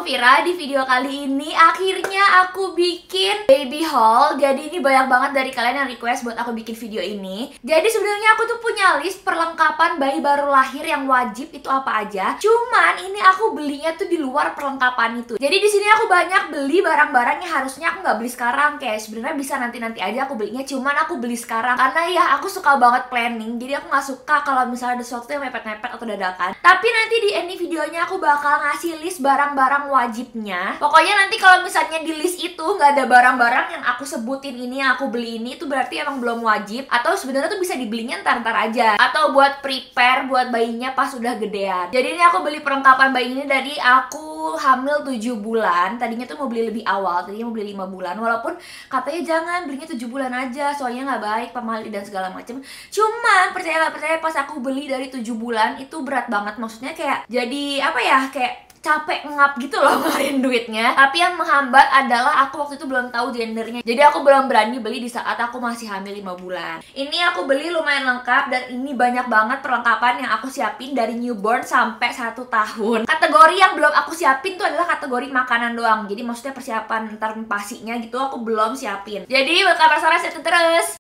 Vira. Di video kali ini akhirnya aku bikin baby haul. Jadi ini banyak banget dari kalian yang request buat aku bikin video ini. Jadi sebenarnya aku tuh punya list perlengkapan bayi baru lahir yang wajib itu apa aja. Cuman ini aku belinya tuh di luar perlengkapan itu. Jadi di sini aku banyak beli barang-barang yang harusnya aku nggak beli sekarang. Kayak sebenarnya bisa nanti-nanti aja aku belinya. Cuman aku beli sekarang karena ya aku suka banget planning. Jadi aku nggak suka kalau misalnya ada sesuatu yang mepet-mepet atau dadakan. Tapi nanti di ending videonya aku bakal ngasih list barang-barang wajibnya. Pokoknya nanti kalau misalnya di list itu nggak ada barang-barang yang aku sebutin ini yang aku beli ini, itu berarti emang belum wajib. Atau sebenarnya tuh bisa dibelinya ntar-ntar aja. Atau buat prepare buat bayinya pas udah gedean. Jadi ini aku beli perlengkapan bayi ini dari aku hamil 7 bulan. Tadinya tuh mau beli lebih awal, tadinya mau beli 5 bulan. Walaupun katanya jangan belinya 7 bulan aja, soalnya nggak baik, pemahali dan segala macem. Cuman percaya nggak percaya pas aku beli dari 7 bulan itu berat banget. Maksudnya kayak jadi apa ya, kayak capek ngap gitu loh ngeluarin duitnya. Tapi yang menghambat adalah aku waktu itu belum tahu gendernya. Jadi aku belum berani beli di saat aku masih hamil 5 bulan. Ini aku beli lumayan lengkap dan ini banyak banget perlengkapan yang aku siapin dari newborn sampai 1 tahun. Kategori yang belum aku siapin tuh adalah kategori makanan doang. Jadi maksudnya persiapan ntar pastinya gitu aku belum siapin. Jadi buat kabar sore stay tune terus.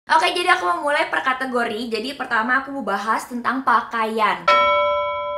Oke, jadi aku mau mulai per kategori. Jadi pertama aku mau bahas tentang pakaian.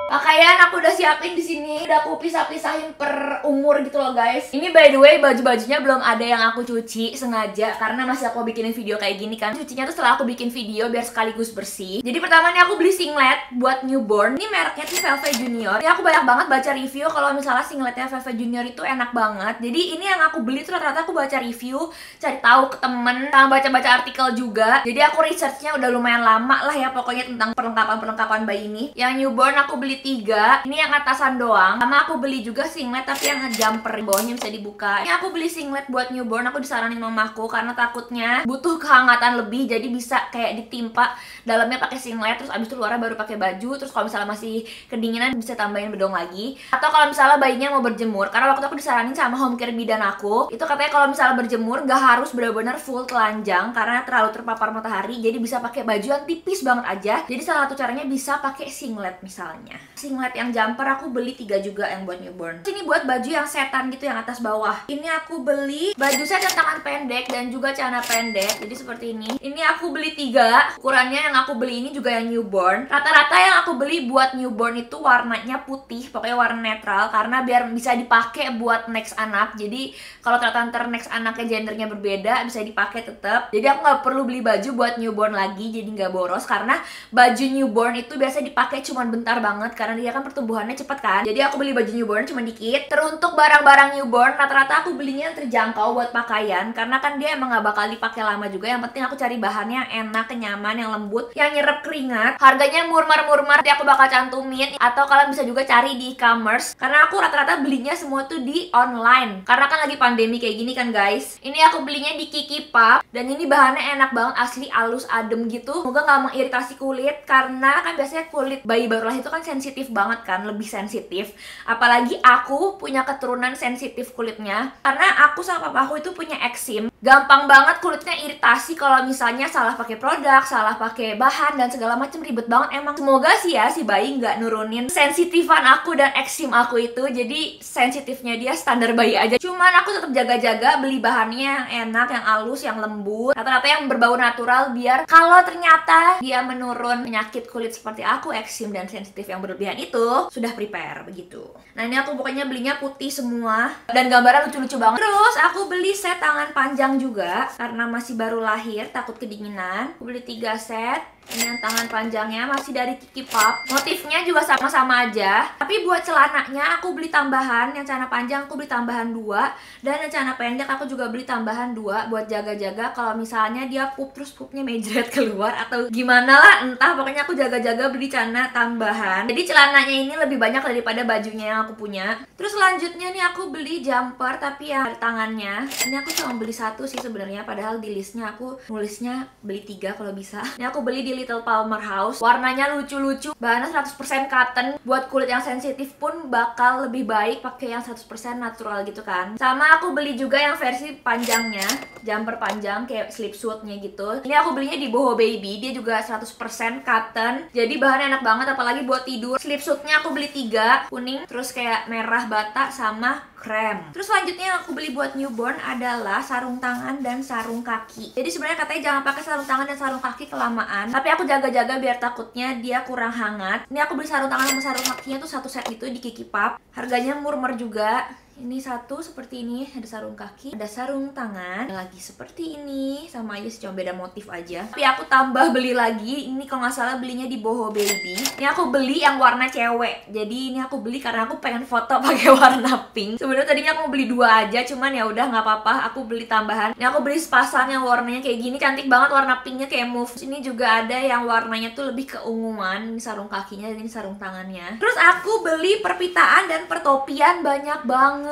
Pakaian aku udah siapin di sini, udah aku pisah-pisahin per umur gitu loh guys. Ini by the way baju-bajunya belum ada yang aku cuci sengaja karena masih aku bikinin video kayak gini kan. Cucinya tuh setelah aku bikin video biar sekaligus bersih. Jadi pertama nih aku beli singlet buat newborn. Ini mereknya tuh Velvet Junior. Ini aku banyak banget baca review kalau misalnya singletnya Velvet Junior itu enak banget. Jadi ini yang aku beli tuh rata-rata aku baca review, cari tahu ke temen, sama baca-baca artikel juga. Jadi aku researchnya udah lumayan lama lah ya pokoknya tentang perlengkapan bayi ini. Yang newborn aku beli 3. Ini yang atasan doang. Sama aku beli juga singlet tapi yang jumper, bawahnya bisa dibuka. Ini aku beli singlet buat newborn. Aku disaranin mamaku karena takutnya butuh kehangatan lebih, jadi bisa kayak ditimpa dalamnya pakai singlet, terus abis itu luarnya baru pakai baju. Terus kalau misalnya masih kedinginan bisa tambahin bedong lagi. Atau kalau misalnya bayinya mau berjemur, karena waktu aku disaranin sama home care bidan aku, itu katanya kalau misalnya berjemur nggak harus benar-benar full telanjang karena terlalu terpapar matahari. Jadi bisa pakai baju yang tipis banget aja. Jadi salah satu caranya bisa pakai singlet misalnya. Singlet yang jumper aku beli 3 juga yang buat newborn. Ini buat baju yang setan gitu yang atas bawah. Ini aku beli baju set yang tangan pendek dan juga celana pendek. Jadi seperti ini. Ini aku beli 3. Ukurannya yang aku beli ini juga yang newborn. Rata-rata yang aku beli buat newborn itu warnanya putih, pokoknya warna netral karena biar bisa dipakai buat next anak. Jadi kalau ternyata next anaknya gendernya berbeda bisa dipakai tetap. Jadi aku nggak perlu beli baju buat newborn lagi, jadi nggak boros karena baju newborn itu biasa dipakai cuman bentar banget karena dia kan pertumbuhannya cepat kan. Jadi aku beli baju newborn cuma dikit. Teruntuk barang-barang newborn rata-rata aku belinya yang terjangkau buat pakaian karena kan dia emang gak bakal dipakai lama juga. Yang penting aku cari bahannya yang enak, nyaman, yang lembut, yang nyerap keringat. Harganya murmar-murmar, nanti aku bakal cantumin. Atau kalian bisa juga cari di e-commerce karena aku rata-rata belinya semua tuh di online karena kan lagi pandemi kayak gini kan guys. Ini aku belinya di Kiki Pop dan ini bahannya enak banget, asli halus adem gitu. Semoga gak mengiritasi kulit karena kan biasanya kulit bayi baru lahir itu kan sensitif banget kan, lebih sensitif. Apalagi aku punya keturunan sensitif kulitnya karena aku sama papa aku itu punya eksim. Gampang banget kulitnya iritasi kalau misalnya salah pakai produk, salah pakai bahan dan segala macam, ribet banget emang. Semoga sih ya si bayi nggak nurunin sensitifan aku dan eksim aku itu. Jadi sensitifnya dia standar bayi aja. Cuman aku tetap jaga-jaga beli bahannya yang enak, yang halus, yang lembut, rata-rata yang berbau natural biar kalau ternyata dia menurun penyakit kulit seperti aku, eksim dan sensitif yang berlebihan itu sudah prepare begitu. Nah ini aku pokoknya belinya putih semua dan gambarnya lucu-lucu banget. Terus aku beli set tangan panjang juga karena masih baru lahir takut kedinginan. Aku beli 3 set. Ini yang tangan panjangnya masih dari Kiki Pop. Motifnya juga sama-sama aja. Tapi buat celananya aku beli tambahan. Yang celana panjang aku beli tambahan 2. Dan yang celana pendek aku juga beli tambahan 2 buat jaga-jaga kalau misalnya dia pup terus pupnya mejret keluar atau gimana lah, entah. Pokoknya aku jaga-jaga beli celana tambahan. Jadi celananya ini lebih banyak daripada bajunya yang aku punya. Terus selanjutnya nih aku beli jumper tapi yang ada tangannya. Ini aku cuma beli 1 sih sebenarnya, padahal di listnya aku nulisnya beli 3 kalau bisa. Ini aku beli di Little Palmer House. Warnanya lucu-lucu, bahannya 100% cotton. Buat kulit yang sensitif pun bakal lebih baik pakai yang 100% natural gitu kan. Sama aku beli juga yang versi panjangnya, jumper panjang kayak slipsuitnya gitu. Ini aku belinya di Boho Baby, dia juga 100% cotton. Jadi bahannya enak banget apalagi buat tidur. Slipsuitnya aku beli 3, kuning, terus kayak merah bata sama krem. Terus selanjutnya yang aku beli buat newborn adalah sarung tangan dan sarung kaki. Jadi sebenarnya katanya jangan pakai sarung tangan dan sarung kaki kelamaan, tapi aku jaga-jaga biar takutnya dia kurang hangat. Ini aku beli sarung tangan sama sarung kakinya tuh satu set gitu di Kiki Pup. Harganya murmer juga. Ini satu seperti ini, ada sarung kaki, ada sarung tangan, ada lagi seperti ini, sama aja sih, cuma beda motif aja. Tapi aku tambah beli lagi, ini kalau nggak salah belinya di Boho Baby. Ini aku beli yang warna cewek, jadi ini aku beli karena aku pengen foto pakai warna pink. Sebenarnya tadinya aku mau beli 2 aja, cuman ya udah nggak apa-apa, aku beli tambahan. Ini aku beli sepasang yang warnanya kayak gini, cantik banget warna pinknya kayak mauve. Ini juga ada yang warnanya tuh lebih keunguan, ini sarung kakinya dan ini sarung tangannya. Terus aku beli perpitaan dan pertopian banyak banget.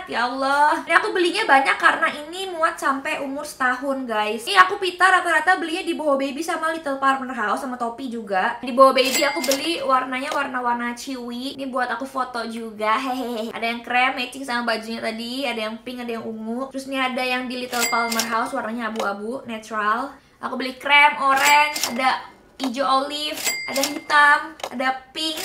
Ya Allah, ini aku belinya banyak karena ini muat sampai umur setahun guys. Ini aku pita rata-rata belinya di Boho Baby sama Little Palmer House, sama topi juga. Di Boho Baby aku beli warnanya warna-warna chewy. Ini buat aku foto juga, hehehe. Ada yang krem matching sama bajunya tadi, ada yang pink, ada yang ungu. Terus ini ada yang di Little Palmer House warnanya abu-abu natural. Aku beli krem, orange, ada hijau olive, ada hitam, ada pink,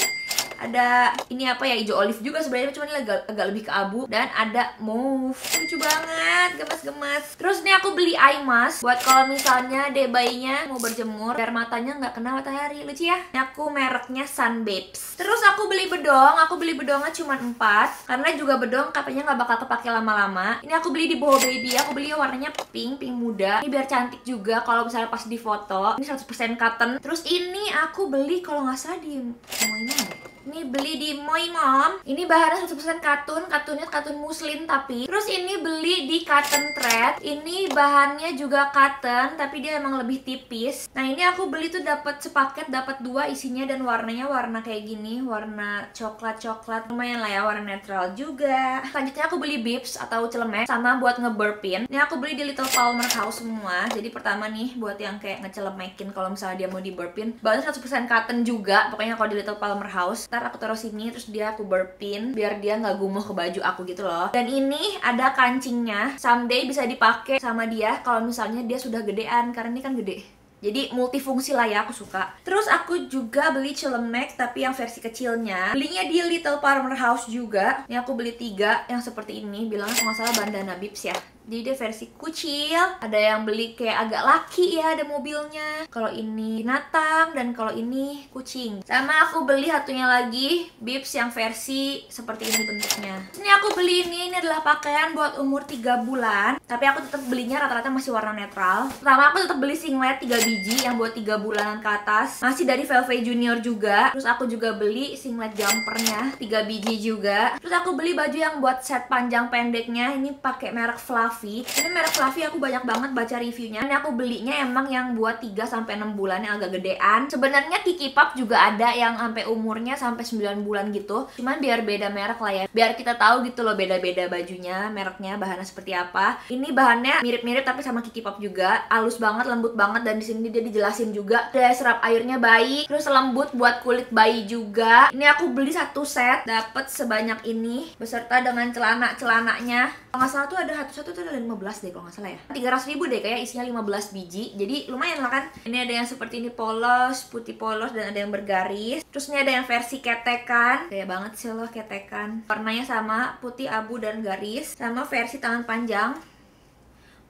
ada ini apa ya, hijau olive juga sebenarnya, cuma ini agak lebih ke abu, dan ada mauve. Lucu banget, gemes-gemes. Terus ini aku beli eye mask buat kalau misalnya bayinya mau berjemur biar matanya nggak kena matahari. Lucu ya. Ini aku mereknya Sun Babes. Terus aku beli bedong. Aku beli bedongnya cuma 4 karena juga bedong katanya nggak bakal kepake lama-lama. Ini aku beli di Boho Baby. Aku beli warnanya pink muda. Ini biar cantik juga kalau misalnya pas di foto. Ini 100% cotton. Terus ini aku beli kalau nggak salah di Moimon. Ini beli di Moi Mom. Ini bahannya 100% katun, katunnya katun muslim tapi. Terus ini beli di Cotton Thread. Ini bahannya juga cotton tapi dia emang lebih tipis. Nah, ini aku beli tuh dapat sepaket, dapat 2 isinya dan warnanya warna kayak gini, warna coklat-coklat. Lumayan lah ya, warna netral juga. Selanjutnya aku beli bibs atau celemek sama buat ngeburpin. Ini aku beli di Little Palmer House semua. Jadi pertama nih buat yang kayak ngecelemekin kalau misalnya dia mau diburpin. Bahannya 100% cotton juga. Pokoknya kalau di Little Palmer House. Ntar aku taruh sini terus dia aku burpin biar dia nggak gumuh ke baju aku gitu loh. Dan ini ada kancingnya, someday bisa dipakai sama dia kalau misalnya dia sudah gedean karena ini kan gede. Jadi multifungsi lah ya, aku suka. Terus aku juga beli celemek tapi yang versi kecilnya. Belinya di Little Palmer House juga. Ini aku beli 3 yang seperti ini. Bilangnya kalau nggak salah bandana bibs ya. Jadi dia versi kecil. Ada yang beli kayak agak laki ya, ada mobilnya. Kalau ini binatang dan kalau ini kucing. Sama aku beli satunya lagi bibs yang versi seperti ini bentuknya. Ini aku beli ini adalah pakaian buat umur 3 bulan. Tapi aku tetap belinya rata-rata masih warna netral. Pertama aku tetap beli singlet 3 biji yang buat 3 bulanan ke atas. Masih dari Velvet Junior juga. Terus aku juga beli singlet jumpernya 3 biji juga. Terus aku beli baju yang buat set panjang pendeknya. Ini pakai merek Fluffy. Ini merek Fluffy aku banyak banget baca reviewnya. Ini aku belinya emang yang buat 3-6 bulan yang agak gedean. Sebenarnya Kiki Pup juga ada yang sampai umurnya sampai 9 bulan gitu. Cuman biar beda merek lah ya. Biar kita tahu gitu loh beda-beda bajunya, mereknya, bahannya seperti apa. Ini bahannya mirip-mirip tapi sama Kiki Pup juga. Halus banget, lembut banget, dan di sini dia dijelasin juga daya serap airnya baik. Terus lembut buat kulit bayi juga. Ini aku beli 1 set, dapat sebanyak ini beserta dengan celana-celananya. Kalau nggak salah tuh ada satu tuh ada 15 deh kalau nggak salah ya. 300.000 deh kayak, isinya 15 biji. Jadi lumayan lah kan. Ini ada yang seperti ini polos, putih polos, dan ada yang bergaris. Terus ini ada yang versi ketekan. Kayak banget sih loh ketekan. Warnanya sama, putih, abu, dan garis. Sama versi tangan panjang,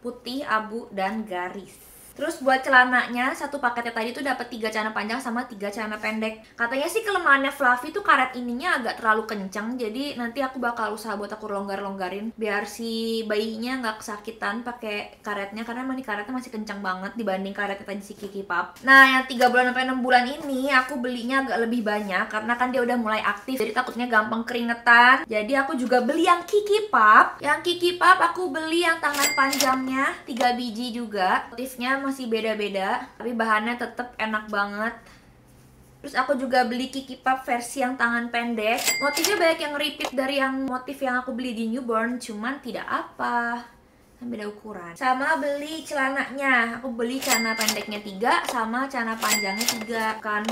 putih, abu, dan garis. Terus buat celananya, satu paketnya tadi tuh dapat 3 celana panjang sama 3 celana pendek. Katanya sih kelemahannya Fluffy tuh karet ininya agak terlalu kencang. Jadi nanti aku bakal usaha buat aku longgar-longgarin biar si bayinya nggak kesakitan pakai karetnya, karena emang karetnya masih kencang banget dibanding karetnya tadi si Kiki Pup. Nah, yang 3 bulan sampai 6 bulan ini aku belinya agak lebih banyak karena kan dia udah mulai aktif. Jadi takutnya gampang keringetan. Jadi aku juga beli yang Kiki Pup. Yang Kiki Pup aku beli yang tangan panjangnya 3 biji juga. Motifnya masih beda-beda, tapi bahannya tetap enak banget. Terus aku juga beli Kiki Pup versi yang tangan pendek. Motifnya banyak yang repeat dari yang motif yang aku beli di newborn, cuman tidak apa. beda ukuran. Sama beli celananya, aku beli celana pendeknya 3 sama celana panjangnya 3 kan,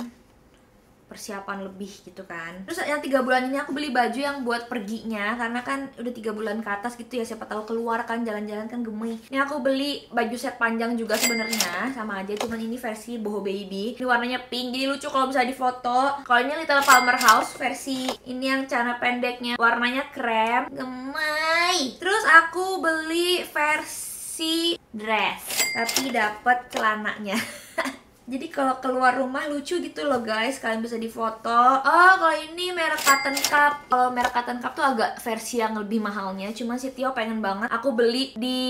persiapan lebih gitu kan. Terus yang 3 bulan ini aku beli baju yang buat perginya, karena kan udah 3 bulan ke atas gitu ya, siapa tahu keluar kan, jalan-jalan kan gemes. Ini aku beli baju set panjang juga sebenarnya, sama aja, cuman ini versi boho baby. Ini warnanya pink, jadi lucu kalau bisa difoto. Kalau ini Little Palmer House versi ini yang celana pendeknya warnanya krem, gemes. Terus aku beli versi dress, tapi dapet celananya. Jadi kalau keluar rumah lucu gitu loh guys, kalian bisa difoto. Oh, kalau ini merek Cotton Cup. Kalau merek Cotton Cup tuh agak versi yang lebih mahalnya. Cuman si Tio pengen banget aku beli di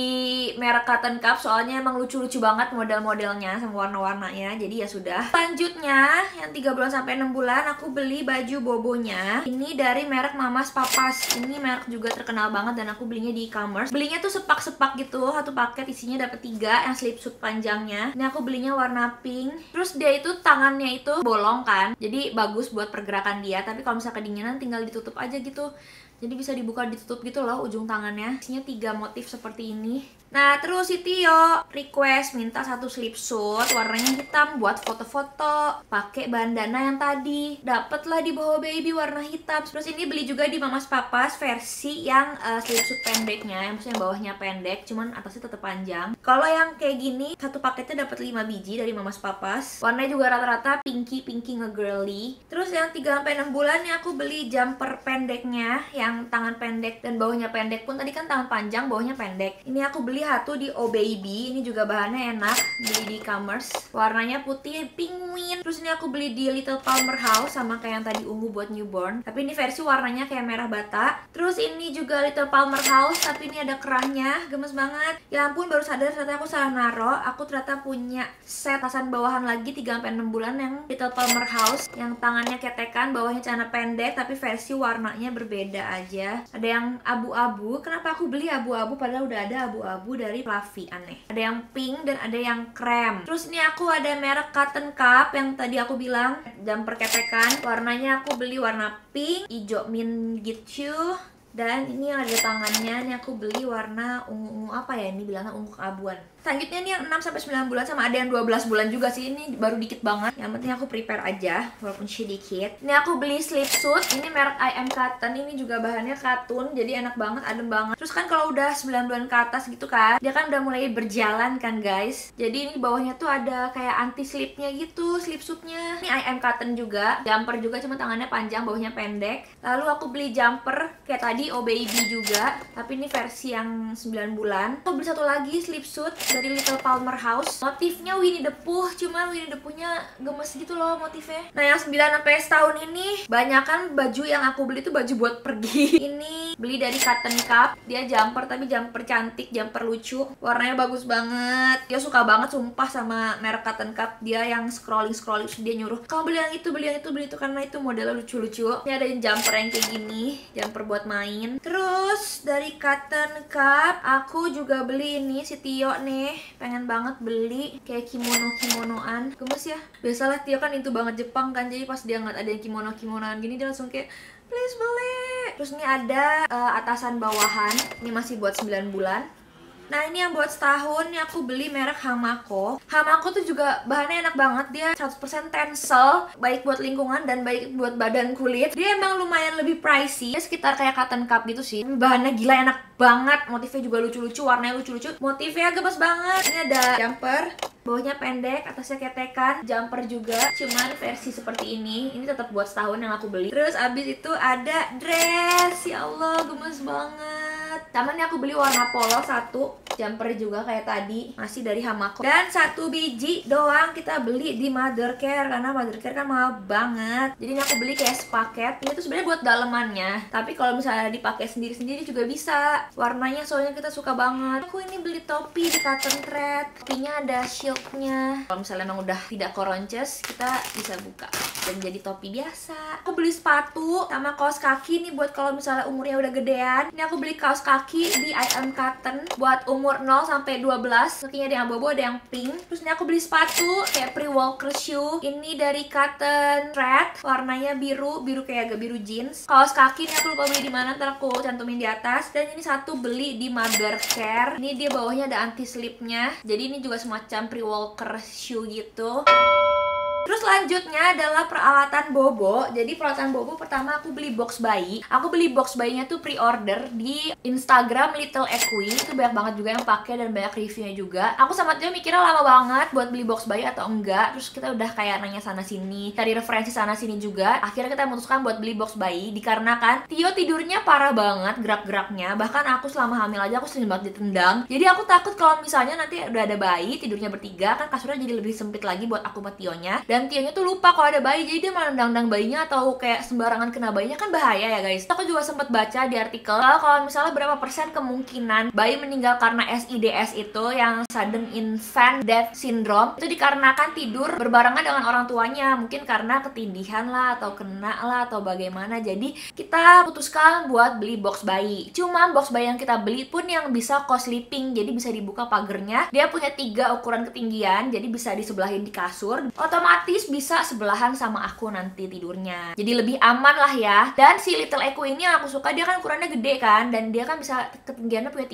merek Cotton Cup, soalnya emang lucu-lucu banget model-modelnya sama warna-warnanya. Jadi ya sudah. Selanjutnya yang 3 bulan sampai 6 bulan aku beli baju bobonya. Ini dari merek Mamas Papas. Ini merek juga terkenal banget dan aku belinya di e-commerce. Belinya tuh sepak-sepak gitu, satu paket isinya dapat 3 yang slipsuit panjangnya. Ini aku belinya warna pink. Terus dia itu tangannya itu bolong kan, jadi bagus buat pergerakan dia. Tapi kalau misalnya kedinginan tinggal ditutup aja gitu, jadi bisa dibuka ditutup gitu loh ujung tangannya. Isinya 3 motif seperti ini. Nah terus si Tio request minta satu slipsuit warnanya hitam buat foto-foto pakai bandana yang tadi. Dapatlah di boho baby warna hitam. Terus ini beli juga di Mamas Papas versi yang slipsuit pendeknya, yang maksudnya bawahnya pendek cuman atasnya tetap panjang. Kalau yang kayak gini satu paketnya dapat 5 biji dari Mamas Papas. Warnanya juga rata-rata pinky nge-girly. Terus yang 3-6 bulan nih aku beli jumper pendeknya yang tangan pendek dan bawahnya pendek pun. Tadi kan tangan panjang, bawahnya pendek. Ini aku beli satu di Oh Baby. Ini juga bahannya enak, beli di e-commerce. Warnanya putih penguin. Terus ini aku beli di Little Palmer House, sama kayak yang tadi ungu buat newborn, tapi ini versi warnanya kayak merah bata. Terus ini juga Little Palmer House, tapi ini ada kerahnya, gemes banget. Ya ampun, baru sadar ternyata aku salah naro. Aku ternyata punya set atasan bawahan lagi 3-6 bulan yang Little Palmer House, yang tangannya ketekan, bawahnya celana pendek, tapi versi warnanya berbeda aja. Ada yang abu-abu. Kenapa aku beli abu-abu padahal udah ada abu-abu dari Fluffy, aneh. Ada yang pink dan ada yang krem. Terus ini aku ada merek Cotton Cup yang tadi aku bilang jumper ketekan. Warnanya aku beli warna pink, hijau mint gitu. Dan ini ada tangannya, ini aku beli warna ungu-ungu, apa ya ini bilangnya, ungu keabuan. Selanjutnya nih yang 6-9 bulan, sama ada yang 12 bulan juga sih. Ini baru dikit banget, yang penting aku prepare aja walaupun sedikit. Ini aku beli slipsuit, ini merek I Am Cotton. Ini juga bahannya katun, jadi enak banget, adem banget. Terus kan kalau udah 9 bulan ke atas gitu kan, dia kan udah mulai berjalan kan guys. Jadi ini bawahnya tuh ada kayak anti slipnya gitu, slipsuitnya. Ini I Am Cotton juga, jumper juga, cuma tangannya panjang, bawahnya pendek. Lalu aku beli jumper kayak tadi Oh Baby juga, tapi ini versi yang 9 bulan. Aku beli satu lagi slipsuit dari Little Palmer House. Motifnya Winnie the Pooh, cuman Winnie the Pooh-nya gemes gitu loh motifnya. Nah yang 9 sampai setahun ini banyakan baju yang aku beli tuh baju buat pergi. Ini beli dari Cotton Cup. Dia jumper, tapi jumper cantik, jumper lucu. Warnanya bagus banget. Dia suka banget sumpah sama merek Cotton Cup. Dia yang scrolling dia nyuruh, kamu beli yang itu, beli yang itu, beli itu, karena itu modelnya lucu-lucu. Ini ada jumper yang kayak gini, jumper buat main. Terus dari Cotton Cup aku juga beli ini si Tio nih, pengen banget beli kayak kimonoan, gemes ya. Biasalah Tio kan itu banget Jepang kan, jadi pas dia ngeliat ada yang kimonoan gini dia langsung kayak please beli. Terus ini ada atasan bawahan, ini masih buat 9 bulan. Nah ini yang buat setahun, ini aku beli merek Hamako. Hamako tuh juga bahannya enak banget, dia 100% tensel, baik buat lingkungan dan baik buat badan kulit. Dia emang lumayan lebih pricey, dia sekitar kayak Cotton Cup gitu sih. Bahannya gila enak banget, motifnya juga lucu-lucu, warnanya lucu-lucu, motifnya gemes banget. Ini ada jumper, bawahnya pendek, atasnya ketekan, jumper juga, cuman versi seperti ini. Ini tetap buat setahun yang aku beli. Terus abis itu ada dress, ya Allah gemes banget. Sama ini aku beli warna polo satu, jumper juga kayak tadi, masih dari Hamako. Dan satu biji doang kita beli di Mothercare, karena Mothercare kan mahal banget. Jadi ini aku beli kayak sepaket. Ini tuh sebenarnya buat dalemannya, tapi kalau misalnya dipakai sendiri-sendiri juga bisa. Warnanya soalnya kita suka banget. Aku ini beli topi di Cotton Thread. Topinya ada shieldnya. Kalau misalnya emang udah tidak koronces, kita bisa buka. dan jadi topi biasa. Aku beli sepatu sama kaos kaki nih buat kalau misalnya umurnya udah gedean. Ini aku beli kaos kaki di I Am Cotton buat umur 0 sampai 12. Kakinya ada yang bobo, ada yang pink. Terus ini aku beli sepatu kayak pre-walker shoe. Ini dari Cotton Thread, warnanya biru kayak agak biru jeans. Kaos kaki ini aku lupa beli di mana, ntar aku cantumin di atas. Dan ini satu beli di Mother Care. Ini dia bawahnya ada anti slipnya. Jadi ini juga semacam pre-walker shoe gitu. Terus selanjutnya adalah peralatan bobo. Jadi peralatan bobo pertama aku beli box bayi. Aku beli box bayinya tuh pre-order di Instagram Little Equi. Itu banyak banget juga yang pakai dan banyak reviewnya juga. Aku sama Tio mikirnya lama banget buat beli box bayi atau enggak. Terus kita udah kayak nanya sana sini, cari referensi sana sini juga. Akhirnya kita memutuskan buat beli box bayi dikarenakan Tio tidurnya parah banget gerak-geraknya. Bahkan aku selama hamil aja aku sering banget ditendang. Jadi aku takut kalau misalnya nanti udah ada bayi tidurnya bertiga, kan kasurnya jadi lebih sempit lagi buat aku sama Tionya. Dan Tionya tuh lupa kalau ada bayi, jadi dia malah nendang-nendang bayinya atau kayak sembarangan kena bayinya, kan bahaya ya guys. Aku juga sempat baca di artikel kalau misalnya berapa persen kemungkinan bayi meninggal karena SIDS itu, yang sudden infant death syndrome, itu dikarenakan tidur berbarengan dengan orang tuanya, mungkin karena ketindihan lah atau kena lah atau bagaimana. Jadi kita putuskan buat beli box bayi. Cuma box bayi yang kita beli pun yang bisa co-sleeping, jadi bisa dibuka pagernya. Dia punya 3 ukuran ketinggian, jadi bisa disebelahin di kasur. Otomatis bisa sebelahan sama aku nanti tidurnya, jadi lebih aman lah ya. Dan si Little Equi ini yang aku suka, dia kan ukurannya gede kan, dan dia kan bisa ketinggiannya punya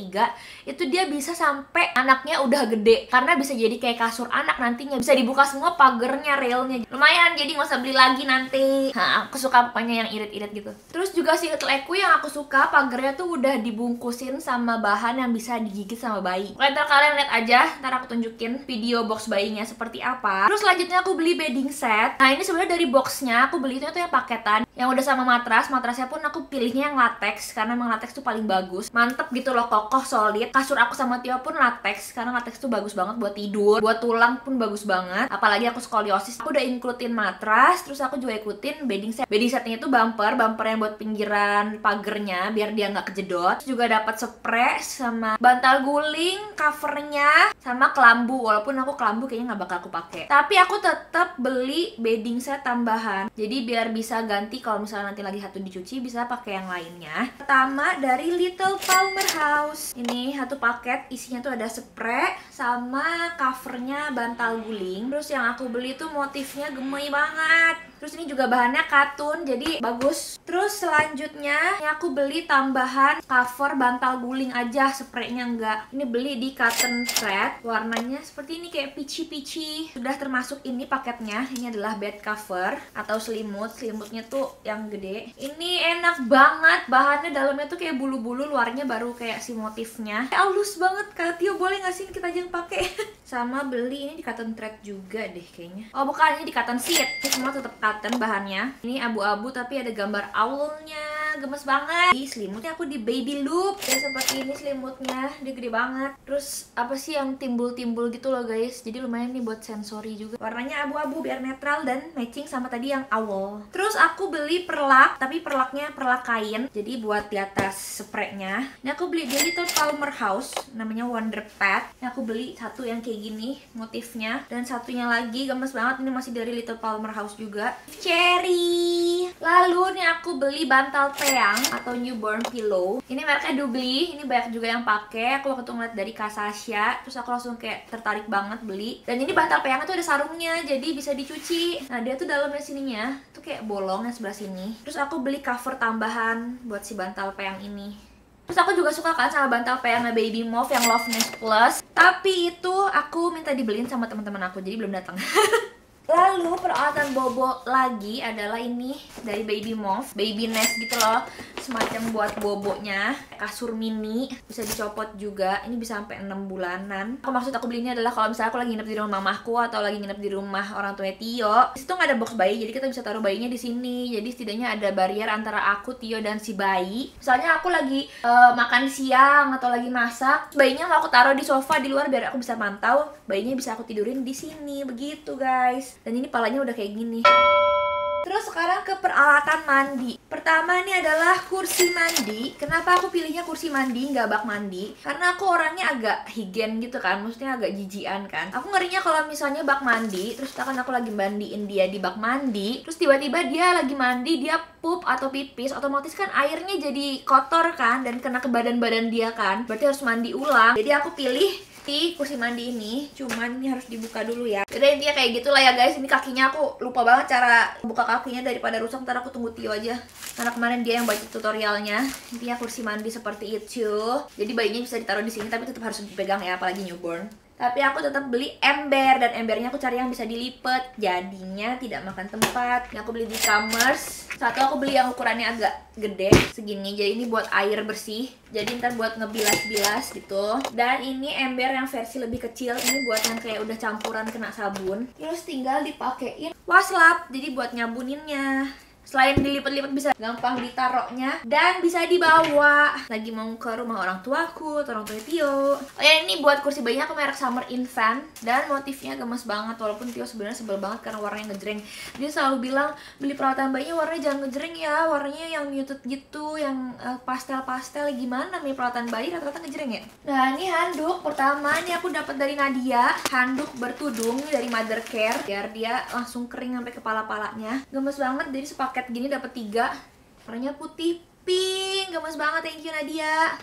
3. Itu dia bisa sampai anaknya udah gede, karena bisa jadi kayak kasur anak nantinya, bisa dibuka semua pagernya, railnya. Lumayan, jadi nggak usah beli lagi nanti. Nah, aku suka pokoknya yang irit-irit gitu. Terus juga si Little Equi yang aku suka, pagernya tuh udah dibungkusin sama bahan yang bisa digigit sama bayi. Oke, ntar kalian lihat aja, ntar aku tunjukin video box bayinya seperti apa. Terus selanjutnya aku beli bedding set. Nah, ini sebenarnya dari boxnya aku beli itu yang paketan yang udah sama matras. Matrasnya pun aku pilihnya yang latex karena emang latex tuh paling bagus, mantep gitu loh, kokoh, solid. Kasur aku sama Tio pun latex karena latex tuh bagus banget buat tidur, buat tulang pun bagus banget. Apalagi aku skoliosis, aku udah includein matras. Terus aku juga ikutin bedding set. Bedding setnya itu bumper yang buat pinggiran pagernya biar dia nggak kejedot. Terus juga dapat spray sama bantal guling, covernya, sama kelambu. Walaupun aku kelambu kayaknya nggak bakal aku pakai, tapi aku tetap beli bedding set tambahan, jadi biar bisa ganti kalau misalnya nanti lagi satu dicuci bisa pakai yang lainnya. Pertama dari Little Palmer House, ini satu paket isinya tuh ada spray sama covernya bantal guling. Terus yang aku beli tuh motifnya gemoy banget. Terus ini juga bahannya katun, jadi bagus. Terus selanjutnya ini aku beli tambahan cover bantal guling aja, spraynya enggak. Ini beli di Cotton Thread, warnanya seperti ini kayak peachy. Sudah termasuk ini paketnya. Ini adalah bed cover atau selimut. Selimutnya tuh yang gede. Ini enak banget, bahannya dalamnya tuh kayak bulu-bulu, luarnya baru kayak si motifnya. Halus banget. Kak Tio boleh nggak sih kita aja yang pakai? Sama beli ini di Cotton Thread juga deh kayaknya. Oh bukan, ini di Cotton Seed. Ini semua tetap cotton bahannya. Ini abu-abu tapi ada gambar owlnya, gemes banget. Di selimutnya aku di Baby Loop, ya seperti ini selimutnya, dia gede banget. Terus apa sih yang timbul-timbul gitu loh guys, jadi lumayan nih buat sensori juga. Warnanya abu-abu biar netral dan matching sama tadi yang owl. Terus aku beli perlak, tapi perlaknya perlak kain, jadi buat di atas spraynya. Ini aku beli di Little Palmer House, namanya Wonder Pad. Ini aku beli satu yang kayak gini motifnya, dan satunya lagi gemes banget, ini masih dari Little Palmer House juga, cherry. Lalu nih aku beli bantal peyang atau newborn pillow. Ini mereknya Doubly, ini banyak juga yang pakai. Aku waktu itu ngeliat dari Kasasya, terus aku langsung kayak tertarik banget beli. Dan ini bantal peyangnya tuh ada sarungnya, jadi bisa dicuci. Nah dia tuh dalamnya sininya tuh kayak bolong yang sebelah sini. Terus aku beli cover tambahan buat si bantal peyang ini. Terus aku juga suka kan sama bantal peyangnya Baby Move yang Loveness Plus. Tapi itu aku minta dibeliin sama teman-teman aku, jadi belum datang. Lalu peralatan bobo lagi adalah ini dari Baby Move, Baby Nest gitu loh, semacam buat bobonya, kasur mini, bisa dicopot juga. Ini bisa sampai 6 bulanan. Maksud aku beli ini adalah kalau misalnya aku lagi nginep di rumah mamahku atau lagi nginep di rumah orang tua Tio, di situ nggak ada box bayi, jadi kita bisa taruh bayinya di sini. Jadi setidaknya ada barrier antara aku, Tio, dan si bayi. Misalnya aku lagi makan siang atau lagi masak, bayinya mau aku taruh di sofa di luar biar aku bisa mantau, bayinya bisa aku tidurin di sini begitu guys. Dan ini palanya udah kayak gini. Terus sekarang ke peralatan mandi. Pertama ini adalah kursi mandi. Kenapa aku pilihnya kursi mandi, nggak bak mandi? Karena aku orangnya agak higiene gitu kan, maksudnya agak jijian kan. Aku ngerinya kalau misalnya bak mandi, terus kan aku lagi mandiin dia di bak mandi, terus tiba-tiba dia lagi mandi, dia pup atau pipis, otomatis kan airnya jadi kotor kan, dan kena ke badan-badan dia kan. Berarti harus mandi ulang. Jadi aku pilih di kursi mandi ini, cuman ini harus dibuka dulu ya. Jadi intinya kayak gitulah ya guys. Ini kakinya aku lupa banget cara buka kakinya, daripada rusak ntar aku tunggu Tio aja. Karena kemarin dia yang baca tutorialnya. Intinya kursi mandi seperti itu. Jadi bayinya bisa ditaruh di sini tapi tetap harus dipegang ya, apalagi newborn. Tapi aku tetap beli ember, dan embernya aku cari yang bisa dilipet, jadinya tidak makan tempat. Ini aku beli di e-commerce. Satu aku beli yang ukurannya agak gede segini, jadi ini buat air bersih, jadi ntar buat ngebilas-bilas gitu. Dan ini ember yang versi lebih kecil, ini buat yang kayak udah campuran kena sabun. Terus tinggal dipakein waslap, jadi buat nyabuninnya. Selain dilipat-lipat bisa gampang ditaruhnya, dan bisa dibawa lagi mau ke rumah orang tuaku atau orang tua Tio. Oh ya, ini buat kursi bayinya aku merek Summer Infant, dan motifnya gemes banget. Walaupun Tio sebenarnya sebel banget karena warnanya ngejreng. Dia selalu bilang beli peralatan bayinya warnanya jangan ngejreng ya, warnanya yang muted gitu, yang pastel-pastel. Gimana nih peralatan bayi rata-rata ngejreng ya? Nah ini handuk pertama, ini aku dapat dari Nadia, handuk bertudung dari Mother Care, biar dia langsung kering sampai kepala-palanya. Gemes banget, jadi sepaket gini dapat 3, warnanya putih pink, gemes banget, thank you Nadia.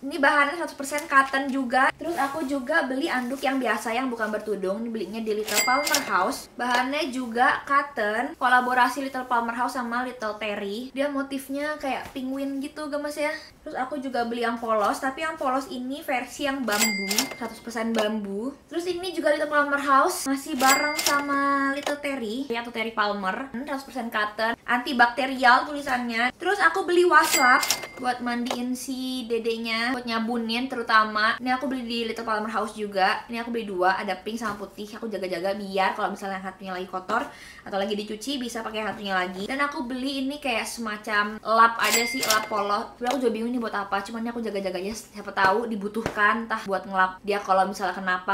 Ini bahannya 100% cotton juga. Terus aku juga beli anduk yang biasa, yang bukan bertudung. Ini belinya di Little Palmer House. Bahannya juga cotton, kolaborasi Little Palmer House sama Little Terry. Dia motifnya kayak penguin gitu, gemes ya. Terus aku juga beli yang polos, tapi yang polos ini versi yang bambu, 100% bambu. Terus ini juga Little Palmer House, masih bareng sama Little Terry atau Terry Palmer, 100% cotton, antibakterial tulisannya. Terus aku beli waslap buat mandiin si dedenya, buat nyabunin terutama. Ini aku beli di Little Palmer House juga. Ini aku beli 2, ada pink sama putih. Aku jaga-jaga biar kalau misalnya satunya lagi kotor atau lagi dicuci bisa pakai satunya lagi. Dan aku beli ini kayak semacam lap aja sih, lap polos. Tapi aku juga bingung ini buat apa. Cuman ini aku jaga-jaganya, siapa tahu dibutuhkan entah buat ngelap dia kalau misalnya kenapa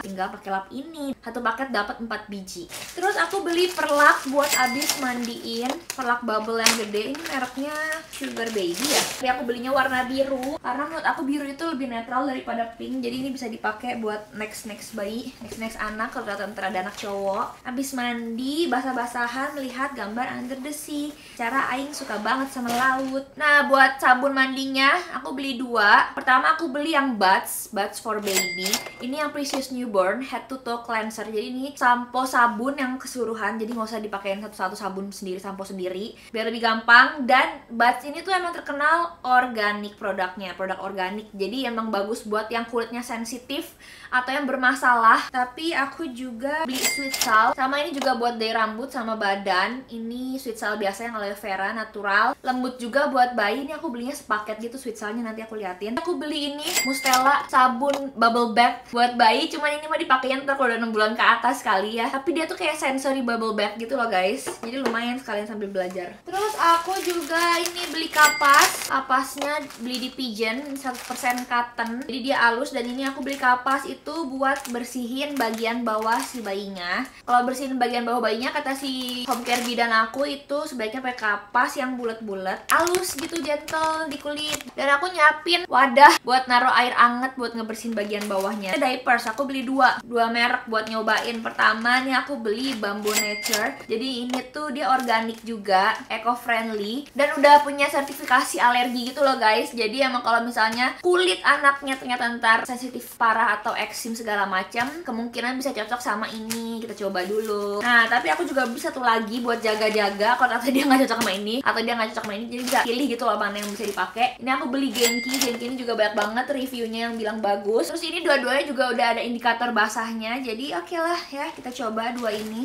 tinggal pakai lap ini. Satu paket dapat 4 biji. Terus aku beli perlak buat abis mandiin, perlak bubble yang gede. Ini mereknya Sugar Baby ya. Tapi aku belinya warna biru karena menurut aku biru itu lebih netral daripada pink. Jadi ini bisa dipakai buat next bayi, next anak kalau ternyata ada anak cowok. Abis mandi basah-basahan melihat gambar under the sea. Cara aing suka banget sama laut. Nah buat sabun mandinya aku beli 2. Pertama aku beli yang Buds for Baby. Ini yang Precious Newborn Head to Toe Cleanser. Jadi ini sampo sabun yang keseluruhan, jadi nggak usah dipakein satu-satu sabun sendiri, sampo sendiri, biar lebih gampang. Dan Buds ini tuh emang terkenal organik produknya, produk organik. Jadi emang bagus buat yang kulitnya sensitif atau yang bermasalah. Tapi aku juga beli sweet salt, sama ini juga buat day rambut sama badan. Ini sweet salt biasa yang aloe vera natural, lembut juga buat bayi. Ini aku belinya sepaket gitu sweet saltnya, nanti aku liatin. Aku beli ini Mustela sabun bubble bath buat bayi, cuman ini mah dipakein ntar kalau udah 6 bulan ke atas kali ya. Tapi dia tuh kayak sensory bubble bath gitu loh guys, jadi lumayan sekalian sambil belajar. Terus aku juga ini beli kapasnya beli di Pigeon, 100% cotton, jadi dia halus. Dan ini aku beli kapas itu buat bersihin bagian bawah si bayinya. Kalau bersihin bagian bawah bayinya, kata si home care bidan aku, itu sebaiknya pakai kapas yang bulat-bulat, halus gitu, gentle di kulit. Dan aku nyiapin wadah buat naruh air anget buat ngebersihin bagian bawahnya. Diapers aku beli 2 merek buat nyobain. Pertama nih aku beli Bamboo Nature. Jadi ini tuh dia organik juga, eco friendly, dan udah punya sertifikasi alergi gitu loh guys. Jadi emang kalau misalnya kulit anaknya ternyata ntar sensitif parah atau eksim segala macam, kemungkinan bisa cocok sama ini. Kita coba dulu. Nah tapi aku juga beli satu lagi buat jaga-jaga kalau ternyata dia nggak cocok sama ini atau dia nggak cocok sama ini, jadi bisa pilih gitu loh mana yang bisa dipakai. Ini aku beli Genki ini juga banyak banget reviewnya yang bilang bagus. Terus ini dua-duanya juga udah ada indikator basahnya, jadi oke lah ya, kita coba 2 ini.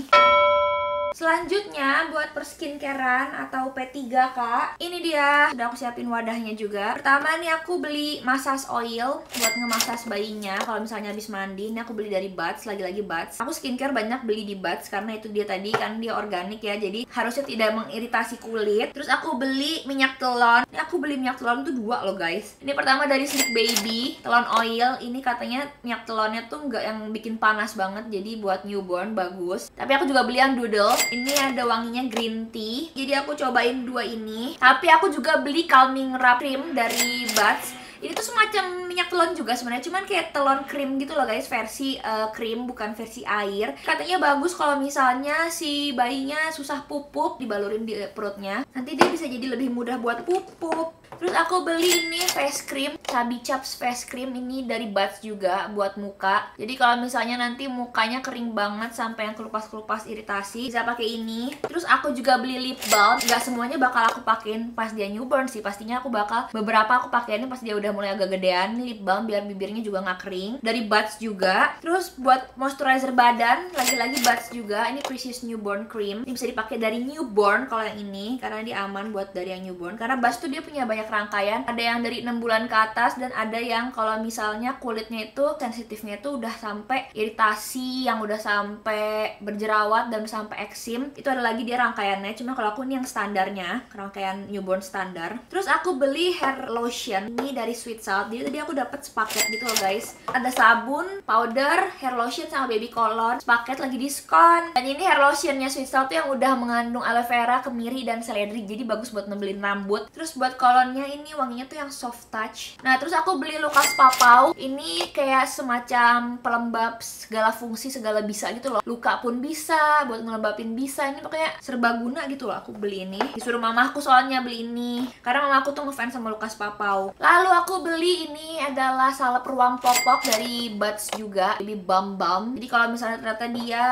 Selanjutnya buat perskincarean atau P3K, ini dia, udah aku siapin wadahnya juga. Pertama nih aku beli massage oil buat ngemasas bayinya kalau misalnya habis mandi. Ini aku beli dari Buds, lagi-lagi Buds. Aku skincare banyak beli di Buds karena itu dia tadi kan dia organik ya, jadi harusnya tidak mengiritasi kulit. Terus aku beli minyak telon. Ini aku beli minyak telon tuh 2 loh guys. Ini pertama dari Sleek Baby, telon oil. Ini katanya minyak telonnya tuh nggak yang bikin panas banget, jadi buat newborn bagus. Tapi aku juga beli yang Doodle. Ini ada wanginya green tea. Jadi aku cobain dua ini. Tapi aku juga beli calming wrap cream dari Buds. Ini tuh semacam minyak telon juga sebenarnya, cuman kayak telon krim gitu loh guys, versi krim bukan versi air. Katanya bagus kalau misalnya si bayinya susah pupuk, dibalurin di perutnya. Nanti dia bisa jadi lebih mudah buat pupuk. Terus aku beli ini face cream, Chubby Chubs face cream ini dari Buds juga buat muka. Jadi kalau misalnya nanti mukanya kering banget sampai yang kelupas-kelupas iritasi, bisa pakai ini. Terus aku juga beli lip balm. Gak semuanya bakal aku pakein pas dia newborn sih, pastinya aku bakal beberapa aku pakainya pas dia udah mulai agak gedean. Lip balm biar bibirnya juga nggak kering, dari Buds juga. Terus buat moisturizer badan, lagi-lagi Buds juga. Ini Precious Newborn Cream. Ini bisa dipakai dari newborn kalau yang ini, karena dia aman buat dari yang newborn. Karena Buds tuh dia punya banyak rangkaian, ada yang dari 6 bulan ke atas dan ada yang kalau misalnya kulitnya itu sensitifnya itu udah sampai iritasi, yang udah sampai berjerawat dan sampai eksim, itu ada lagi dia rangkaiannya. Cuma kalau aku ini yang standarnya, rangkaian newborn standar. Terus aku beli hair lotion ini dari Sweet Salt. Jadi tadi aku dapat sepaket gitu loh guys, ada sabun, powder, hair lotion sama baby color, sepaket lagi diskon. Dan ini hair lotionnya Sweet Salt tuh yang udah mengandung aloe vera, kemiri, dan seledri, jadi bagus buat nebelin rambut. Terus buat kolon ini wanginya tuh yang soft touch. Nah terus aku beli Lucas Papau. Ini kayak semacam pelembab segala fungsi, segala bisa gitu loh. Luka pun bisa, buat ngelembapin bisa. Ini pokoknya serbaguna gitu loh. Aku beli ini, disuruh mamaku soalnya beli ini, karena mamaku tuh ngefans sama Lucas Papau. Lalu aku beli ini adalah salep ruam popok dari Buds juga, Baby Bum Bum. Jadi kalau misalnya ternyata dia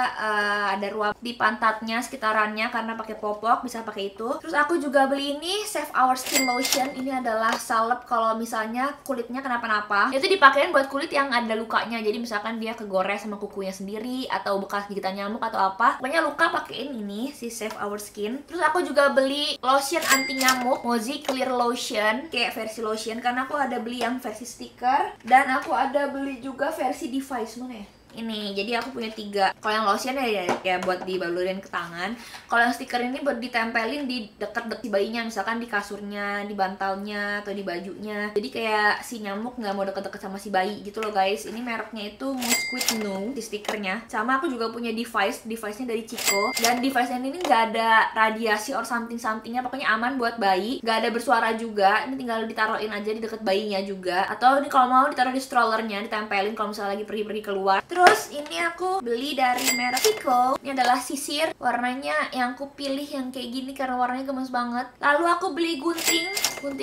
ada ruam di pantatnya, sekitarannya, karena pakai popok, bisa pakai itu. Terus aku juga beli ini Save Our Skin Lotion. Ini adalah salep kalau misalnya kulitnya kenapa-napa, itu dipakein buat kulit yang ada lukanya. Jadi misalkan dia kegores sama kukunya sendiri, atau bekas gigitan nyamuk atau apa, pokoknya luka, pakein ini si Save Our Skin. Terus aku juga beli lotion anti nyamuk, Mozi Clear Lotion, kayak versi lotion, karena aku ada beli yang versi stiker, dan aku ada beli juga versi device. Mana ya? Ini, jadi aku punya 3. Kalau yang lotion ya buat dibalurin ke tangan. Kalau yang stiker ini buat ditempelin di deket-deket si bayinya, misalkan di kasurnya, di bantalnya, atau di bajunya. Jadi kayak si nyamuk nggak mau deket-deket sama si bayi gitu loh guys. Ini mereknya itu Mosquito No, di stikernya. Sama aku juga punya device-nya dari Chico. Dan device-nya ini nggak ada radiasi or something-somethingnya, pokoknya aman buat bayi. Nggak ada bersuara juga. Ini tinggal ditaruhin aja di deket bayinya juga. Atau ini kalau mau ditaruh di strollernya, ditempelin kalau misalnya lagi pergi-pergi keluar. Terus ini aku beli dari merek Chico. Ini adalah sisir, warnanya yang aku pilih yang kayak gini karena warnanya gemes banget. Lalu aku beli gunting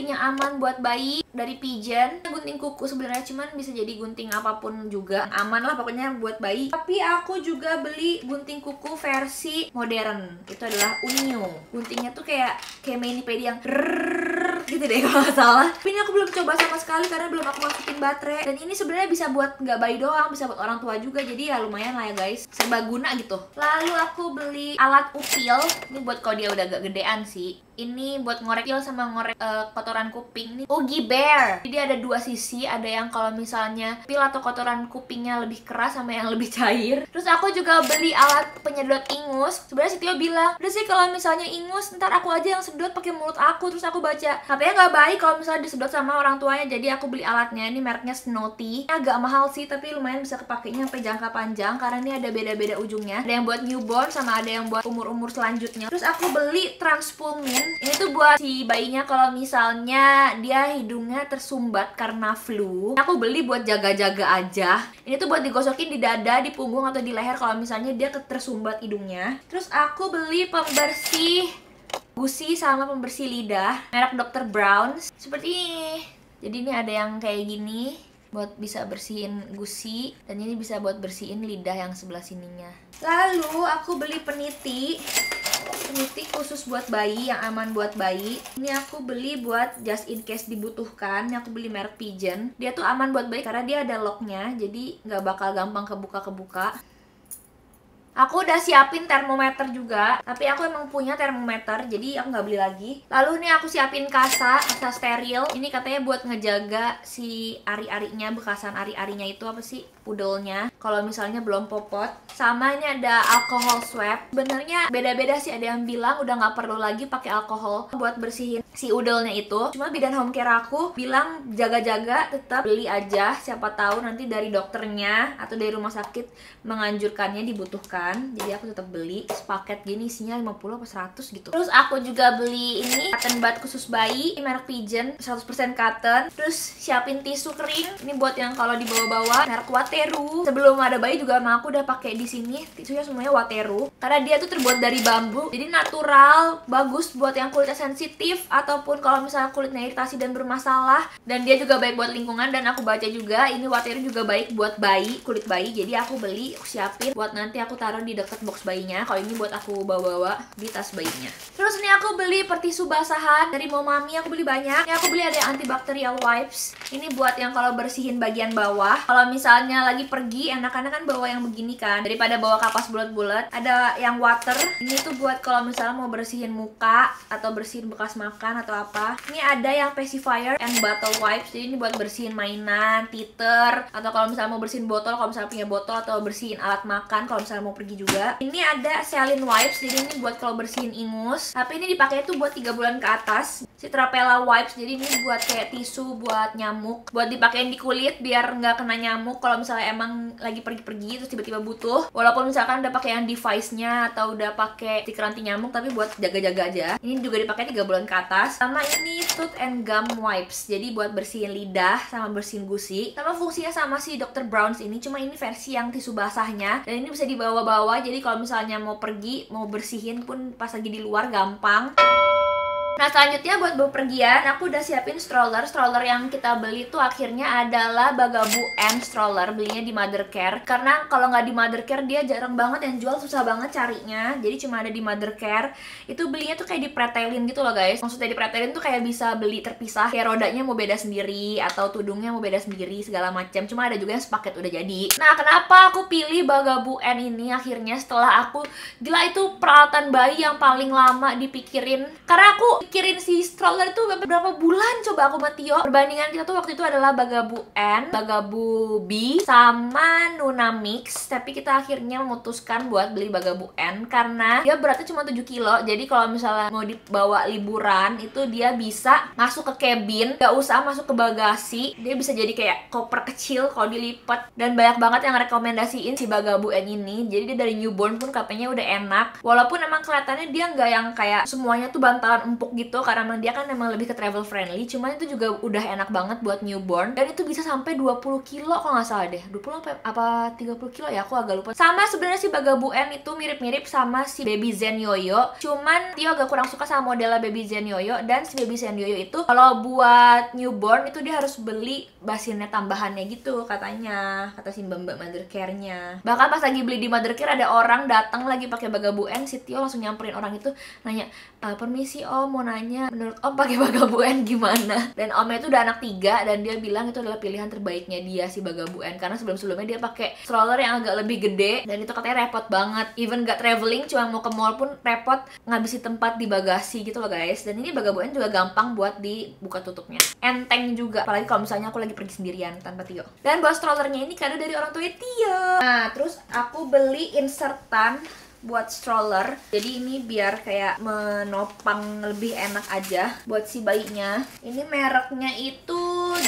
yang aman buat bayi dari Pigeon. Gunting kuku sebenarnya, cuman bisa jadi gunting apapun juga, aman lah pokoknya buat bayi. Tapi aku juga beli gunting kuku versi modern. Itu adalah Unio. Guntingnya tuh kayak mani-pedi yang gitu deh kalau nggak salah. Tapi ini aku belum coba sama sekali karena belum aku masukin baterai. Dan ini sebenarnya bisa buat nggak bayi doang, bisa buat orang tua juga. Jadi ya lumayan lah ya guys, serbaguna gitu. Lalu aku beli alat upil. Ini buat kalau dia udah agak gedean sih. Ini buat ngorek pil sama ngorek kotoran kuping. Ini Oogie Bear. Jadi ada 2 sisi, ada yang kalau misalnya pil atau kotoran kupingnya lebih keras sama yang lebih cair. Terus aku juga beli alat penyedot ingus. Sebenarnya si Tio bilang, udah sih kalau misalnya ingus ntar aku aja yang sedot pakai mulut aku. Terus aku baca, katanya nggak baik kalau misalnya disedot sama orang tuanya. Jadi aku beli alatnya. Ini mereknya Snotty. Agak mahal sih, tapi lumayan bisa kepakainya sampai jangka panjang karena ini ada beda-beda ujungnya. Ada yang buat newborn sama ada yang buat umur-umur selanjutnya. Terus aku beli Transpulmin. Ini tuh buat si bayinya kalau misalnya dia hidungnya tersumbat karena flu. Aku beli buat jaga-jaga aja. Ini tuh buat digosokin di dada, di punggung, atau di leher kalau misalnya dia tersumbat hidungnya. Terus aku beli pembersih gusi sama pembersih lidah merek Dr. Brown seperti ini. Jadi ini ada yang kayak gini buat bisa bersihin gusi, dan ini bisa buat bersihin lidah yang sebelah sininya. Lalu aku beli peniti khusus buat bayi, yang aman buat bayi. Ini aku beli buat just in case dibutuhkan. Ini aku beli merek Pigeon. Dia tuh aman buat bayi karena dia ada locknya, jadi nggak bakal gampang kebuka-kebuka. Aku udah siapin termometer juga, tapi aku emang punya termometer, jadi aku nggak beli lagi. Lalu nih aku siapin kasa steril. Ini katanya buat ngejaga si ari-arinya, bekasan ari-arinya itu apa sih? poodle-nya kalau misalnya belum popot. Sama ini ada alcohol swab. Sebenarnya beda-beda sih, ada yang bilang udah nggak perlu lagi pakai alkohol buat bersihin si udel-nya itu. Cuma bidan home care aku bilang jaga-jaga, tetap beli aja, siapa tahu nanti dari dokternya atau dari rumah sakit menganjurkannya, dibutuhkan. Jadi aku tetap beli sepaket gini, isinya 50 atau 100 gitu. Terus aku juga beli ini cotton bud khusus bayi, ini merek Pigeon, 100% cotton. Terus siapin tisu kering, ini buat yang kalau dibawa-bawa, merek Wateru. Sebelum ada bayi juga emang aku udah pakai di sini tisunya semuanya Wateru, karena dia tuh terbuat dari bambu, jadi natural, bagus buat yang kulitnya sensitif ataupun kalau misalnya kulitnya iritasi dan bermasalah. Dan dia juga baik buat lingkungan, dan aku baca juga ini Wateru juga baik buat bayi, kulit bayi. Jadi aku beli, aku siapin buat nanti aku taruh di dekat box bayinya. Kalau ini buat aku bawa-bawa di tas bayinya. Terus ini aku beli tisu basahan dari Momami, aku beli banyak. Ini aku beli ada yang antibacterial wipes. Ini buat yang kalau bersihin bagian bawah. Kalau misalnya lagi pergi, enak-enak kan bawa yang begini kan, daripada bawa kapas bulat-bulat. Ada yang water, ini tuh buat kalau misalnya mau bersihin muka atau bersihin bekas makan atau apa. Ini ada yang pacifier and bottle wipes, jadi ini buat bersihin mainan, teeter, atau kalau misalnya mau bersihin botol, kalau misalnya punya botol, atau bersihin alat makan kalau misalnya mau pergi juga. Ini ada saline wipes, jadi ini buat kalau bersihin ingus, tapi ini dipakai tuh buat 3 bulan ke atas. Citrapella wipes, jadi ini buat kayak tisu buat nyamuk, buat dipakein di kulit biar nggak kena nyamuk kalau misalnya emang lagi pergi-pergi terus tiba-tiba butuh. Walaupun misalkan udah pakai yang device-nya atau udah pakai stiker anti nyamuk, tapi buat jaga-jaga aja. Ini juga dipakai 3 bulan ke atas. Sama ini tooth and gum wipes, jadi buat bersihin lidah sama bersihin gusi. Sama fungsinya sama si Dr. Brown's ini, cuma ini versi yang tisu basahnya, dan ini bisa dibawa-bawa. Jadi kalau misalnya mau pergi, mau bersihin pun pas lagi di luar gampang. Nah selanjutnya buat bepergian, aku udah siapin stroller. Stroller yang kita beli tuh akhirnya adalah Bugaboo M stroller, belinya di Mothercare. Karena kalau nggak di Mothercare dia jarang banget yang jual, susah banget carinya. Jadi cuma ada di Mothercare. Itu belinya tuh kayak dipretelin gitu loh guys. Maksudnya dipretelin tuh kayak bisa beli terpisah, kayak rodanya mau beda sendiri atau tudungnya mau beda sendiri segala macam. Cuma ada juga yang sepaket udah jadi. Nah kenapa aku pilih Bugaboo M ini akhirnya setelah aku gila, itu peralatan bayi yang paling lama dipikirin. Karena aku pikirin si stroller itu berapa bulan coba aku sama Tio. Perbandingan kita tuh waktu itu adalah Bugaboo N, Bugaboo B, sama Nuna Mix. Tapi kita akhirnya memutuskan buat beli Bugaboo N karena dia beratnya cuma 7 kilo. Jadi kalau misalnya mau dibawa liburan itu dia bisa masuk ke cabin, gak usah masuk ke bagasi. Dia bisa jadi kayak koper kecil kalau dilipat. Dan banyak banget yang rekomendasiin si Bugaboo N ini. Jadi dia dari newborn pun katanya udah enak. Walaupun emang kelihatannya dia nggak yang kayak semuanya tuh bantalan empuk gitu, karena emang dia kan emang lebih ke travel friendly. Cuman itu juga udah enak banget buat newborn, dan itu bisa sampai 20 kilo kalau nggak salah deh, 20 apa 30 kilo ya, aku agak lupa. Sama sebenarnya si Bugaboo N itu mirip-mirip sama si Baby Zen Yoyo, cuman Tio agak kurang suka sama modelnya Baby Zen Yoyo. Dan si Baby Zen Yoyo itu kalau buat newborn itu dia harus beli basinnya tambahannya gitu katanya, kata si mbak Mothercare-nya. Bahkan pas lagi beli di Mothercare ada orang datang lagi pakai Bugaboo N, si Tio langsung nyamperin orang itu nanya, permisi om, mau nanya menurut om pakai Bugaboo N gimana. Dan omnya itu udah anak 3 dan dia bilang itu adalah pilihan terbaiknya dia si Bugaboo N, karena sebelum-sebelumnya dia pakai stroller yang agak lebih gede dan itu katanya repot banget. Even gak traveling, cuma mau ke mall pun repot ngabisi tempat di bagasi gitu loh guys. Dan ini Bugaboo N juga gampang buat dibuka tutupnya, enteng juga, apalagi kalau misalnya aku lagi pergi sendirian tanpa Tio. Dan buat strollernya ini kado dari orang tua Tio. Nah terus aku beli insertan buat stroller, jadi ini biar kayak menopang lebih enak aja buat si bayinya. Ini mereknya itu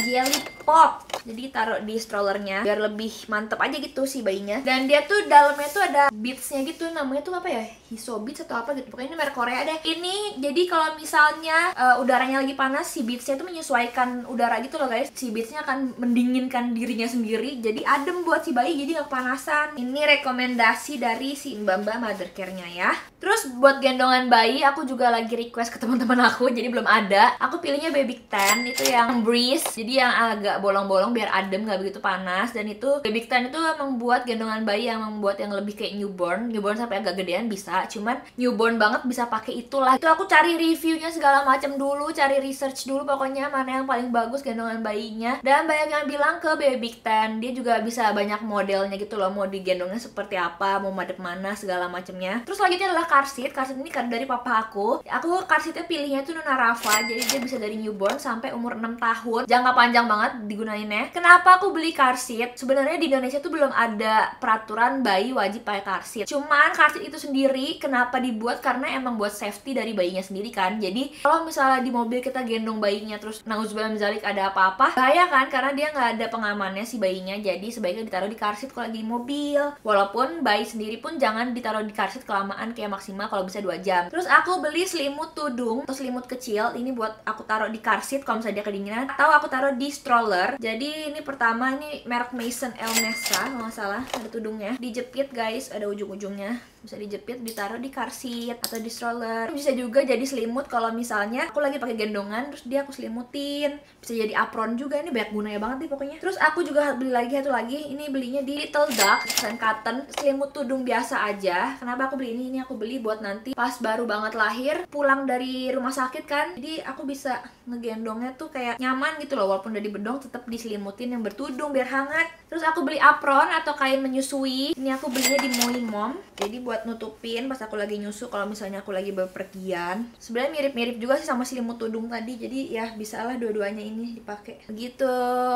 Jelly Pop, jadi taruh di strollernya biar lebih mantep aja gitu si bayinya. Dan dia tuh dalamnya tuh ada beadsnya gitu, namanya tuh apa ya, Hiso Beads atau apa gitu, pokoknya ini merek Korea deh. Ini jadi kalau misalnya udaranya lagi panas, si beadsnya itu menyesuaikan udara gitu loh guys. Si beadsnya akan mendinginkan dirinya sendiri, jadi adem buat si bayi, jadi gak kepanasan. Ini rekomendasi dari si mbak-mbak Mothercare-nya ya. Terus buat gendongan bayi aku juga lagi request ke teman-teman aku, jadi belum ada. Aku pilihnya Baby Ten, itu yang breeze, jadi yang agak bolong-bolong biar adem, gak begitu panas. Dan itu Baby Ten itu emang buat gendongan bayi yang membuat yang lebih kayak newborn. Newborn sampai agak gedean bisa, cuman newborn banget bisa pakai itulah. Itu aku cari reviewnya segala macam dulu, cari research dulu pokoknya mana yang paling bagus gendongan bayinya. Dan banyak yang bilang ke Baby Ten, dia juga bisa banyak modelnya gitu loh, mau digendongnya seperti apa, mau madep mana segala macamnya. Terus selanjutnya adalah car seat. Car seat ini kan dari papa aku. Aku car seatnya pilihnya itu Nuna Rafa, jadi dia bisa dari newborn sampai umur 6 tahun. Jangka jangka panjang banget digunainnya. Kenapa aku beli car seat? Sebenarnya di Indonesia tuh belum ada peraturan bayi wajib pakai car seat. Cuman car seat itu sendiri kenapa dibuat? Karena emang buat safety dari bayinya sendiri kan. Jadi kalau misalnya di mobil kita gendong bayinya terus nauzubillah min dzalik ada apa-apa, bahaya kan, karena dia nggak ada pengamannya si bayinya. Jadi sebaiknya ditaruh di car seat kalau lagi di mobil. Walaupun bayi sendiri pun jangan ditaruh di car seat kelamaan, kayak maksimal kalau bisa 2 jam. Terus aku beli selimut tudung atau selimut kecil. Ini buat aku taruh di car seat kalau misalnya dia kedinginan, atau aku taruh di stroller. Jadi ini pertama, ini merek Maison Elmesa kalau nggak salah, ada tudungnya. Dijepit guys, ada ujung-ujungnya, bisa dijepit, ditaruh di car seat atau di stroller. Bisa juga jadi selimut kalau misalnya aku lagi pakai gendongan terus dia aku selimutin. Bisa jadi apron juga, ini banyak gunanya banget nih pokoknya. Terus aku juga beli lagi satu lagi, ini belinya di Little Duck dan Cotton, selimut tudung biasa aja. Kenapa aku beli ini? Ini aku beli buat nanti pas baru banget lahir, pulang dari rumah sakit kan. Jadi aku bisa ngegendongnya tuh kayak nyaman gitu loh, walaupun udah dibedong tetap diselimutin yang bertudung biar hangat. Terus aku beli apron atau kain menyusui. Ini aku belinya di Moi Mom. Jadi buat nutupin pas aku lagi nyusu kalau misalnya aku lagi bepergian. Sebenarnya mirip-mirip juga sih sama selimut tudung tadi. Jadi ya bisalah dua-duanya ini dipakai. Begitu.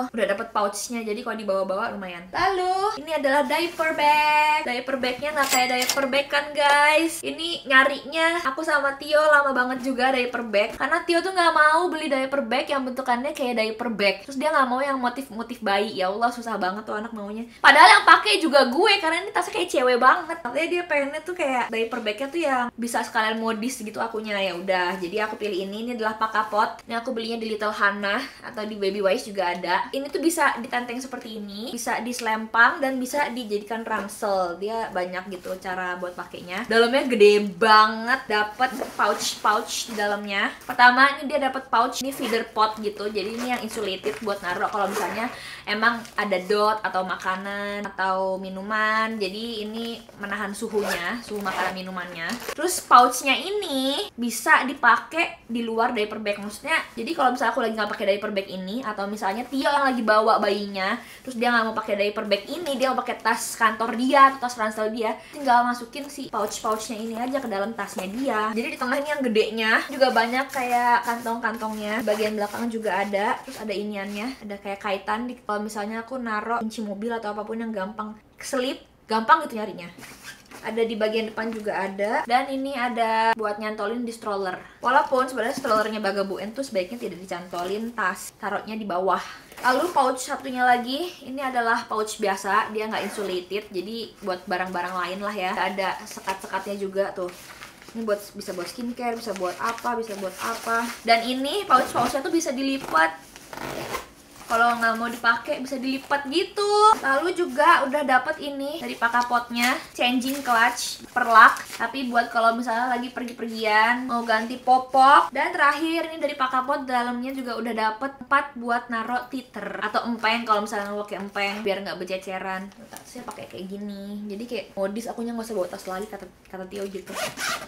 Udah dapet pouchnya, jadi kalau dibawa-bawa lumayan. Lalu ini adalah diaper bag. Diaper bagnya nggak kayak diaper bag kan guys. Ini nyarinya aku sama Tio lama banget juga diaper bag, karena Tio tuh nggak mau beli diaper bag yang bentukannya kayak diaper bag. Terus dia nggak mau yang motif-motif bayi. Ya Allah, susah banget tuh anak maunya. Padahal yang pakai juga gue, karena ini tasnya kayak cewek banget. Tapi dia pengennya tuh kayak diaper bagnya tuh yang bisa sekalian modis gitu akunya. Ya udah, jadi aku pilih ini. Ini adalah Pakapot. Ini aku belinya di Little Hana atau di Baby Wise juga ada. Ini tuh bisa ditenteng seperti ini, bisa diselempang dan bisa dijadikan ransel. Dia banyak gitu cara buat pakainya. Dalamnya gede banget, dapat pouch di dalamnya. Pertama ini dia dapat pouch, ini feeder pot gitu. Jadi ini yang insulated buat naruh kalau misalnya emang ada dot atau makanan atau minuman. Jadi ini menahan suhunya, suhu makanan minumannya. Terus pouchnya ini bisa dipakai di luar diaper bag. Maksudnya jadi kalau misalnya aku lagi nggak pakai diaper bag ini, atau misalnya Tio yang lagi bawa bayinya terus dia nggak mau pakai diaper bag ini, dia mau pakai tas kantor dia atau tas ransel dia, tinggal masukin si pouchnya ini aja ke dalam tasnya dia. Jadi di tengah ini yang gedenya juga banyak kayak kantong-kantongnya. Bagian belakang juga ada. Terus ada iniannya, ada kayak kaitan di kalau misalnya aku naruh kunci mobil atau apapun yang gampang keselip, gampang gitu nyarinya. Ada di bagian depan juga ada. Dan ini ada buat nyantolin di stroller. Walaupun sebenarnya strollernya Bagabuin tuh sebaiknya tidak dicantolin tas, taruhnya di bawah. Lalu pouch satunya lagi, ini adalah pouch biasa, dia nggak insulated, jadi buat barang-barang lain lah ya. Ada sekat-sekatnya juga tuh. Ini bisa buat skincare, bisa buat apa, bisa buat apa. Dan ini pouchnya tuh bisa dilipat. Kalau nggak mau dipakai bisa dilipat gitu. Lalu juga udah dapat ini dari Pakapotnya, changing clutch perlak. Tapi buat kalau misalnya lagi pergi-pergian, mau ganti popok. Dan terakhir ini dari Pakapot, dalamnya juga udah dapat tempat buat naruh titer atau empeng kalau misalnya mau pakai empeng biar nggak bececeran. Saya pakai kayak gini. Jadi kayak modis, akunya nggak usah bawa tas lagi kata Tio gitu.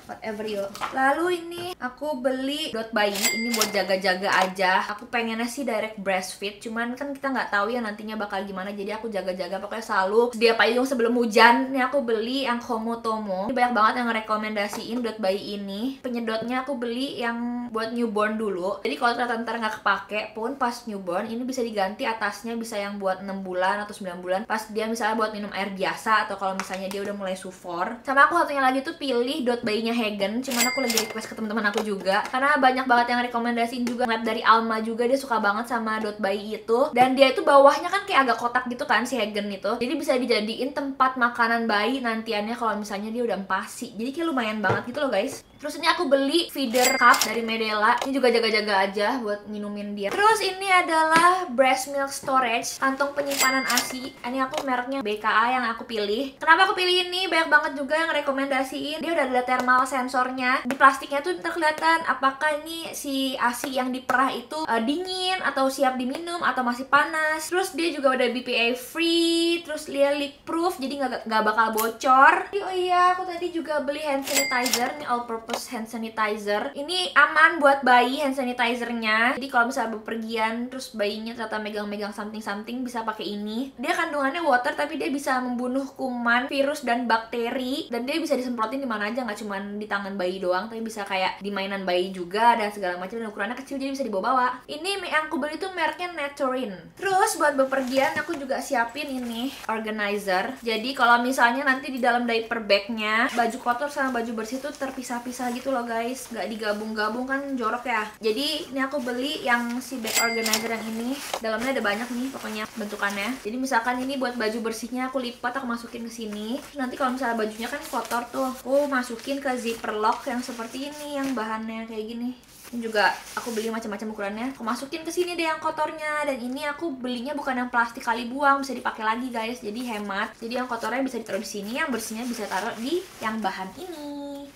Whatever yo. Lalu ini aku beli dot bayi, ini buat jaga-jaga aja. Aku pengennya sih direct breastfeed, cuman kan kita nggak tahu ya nantinya bakal gimana, jadi aku jaga-jaga pokoknya selalu sedia payung sebelum hujan. Ini aku beli yang Komotomo. Ini banyak banget yang rekomendasiin dot bayi ini. Penyedotnya aku beli yang buat newborn dulu, jadi kalau ternyata ntar nggak kepake pun pas newborn ini bisa diganti atasnya, bisa yang buat 6 bulan atau 9 bulan pas dia misalnya buat minum air biasa, atau kalau misalnya dia udah mulai sufor. Sama aku satunya lagi tuh pilih dot bayinya Hagen, cuman aku lagi request ke teman-teman aku juga karena banyak banget yang rekomendasiin juga. Ngeliat dari Alma juga, dia suka banget sama dot bayi itu. Dan dia itu bawahnya kan kayak agak kotak gitu kan si Hagen itu, jadi bisa dijadiin tempat makanan bayi nantiannya kalau misalnya dia udah empasi. Jadi kayak lumayan banget gitu loh guys. Terus ini aku beli feeder cup dari Medela. Ini juga jaga-jaga aja buat minumin dia. Terus ini adalah breast milk storage, kantong penyimpanan ASI. Ini aku mereknya BKA yang aku pilih. Kenapa aku pilih ini? Banyak banget juga yang rekomendasiin. Dia udah ada thermal sensornya. Di plastiknya tuh ntar kelihatan apakah ini si ASI yang diperah itu dingin atau siap diminum atau masih panas. Terus dia juga udah BPA free, terus dia leak proof, jadi nggak bakal bocor. Oh iya, aku tadi juga beli hand sanitizer, ini all purpose purpose hand sanitizer. Ini aman buat bayi hand sanitizernya. Jadi kalau misalnya bepergian terus bayinya ternyata megang-megang something bisa pakai ini. Dia kandungannya water tapi dia bisa membunuh kuman, virus dan bakteri, dan dia bisa disemprotin di mana aja, nggak cuma di tangan bayi doang, tapi bisa kayak di mainan bayi juga dan segala macam, dan ukurannya kecil jadi bisa dibawa-bawa. Ini yang aku beli tuh mereknya Naturin. Terus buat bepergian aku juga siapin ini organizer. Jadi kalau misalnya nanti di dalam diaper bagnya baju kotor sama baju bersih tuh terpisah-pisah gitu loh guys, nggak digabung-gabung kan jorok ya. Jadi ini aku beli yang si bag organizer yang ini, dalamnya ada banyak nih pokoknya bentukannya. Jadi misalkan ini buat baju bersihnya aku lipat, aku masukin ke sini. Terus nanti kalau misalnya bajunya kan kotor tuh, aku masukin ke zipper lock yang seperti ini, yang bahannya kayak gini. Ini juga aku beli macam-macam ukurannya. Aku masukin ke sini deh yang kotornya. Dan ini aku belinya bukan yang plastik kali buang, bisa dipakai lagi guys. Jadi hemat. Jadi yang kotornya bisa ditaruh di sini, yang bersihnya bisa taruh di yang bahan ini.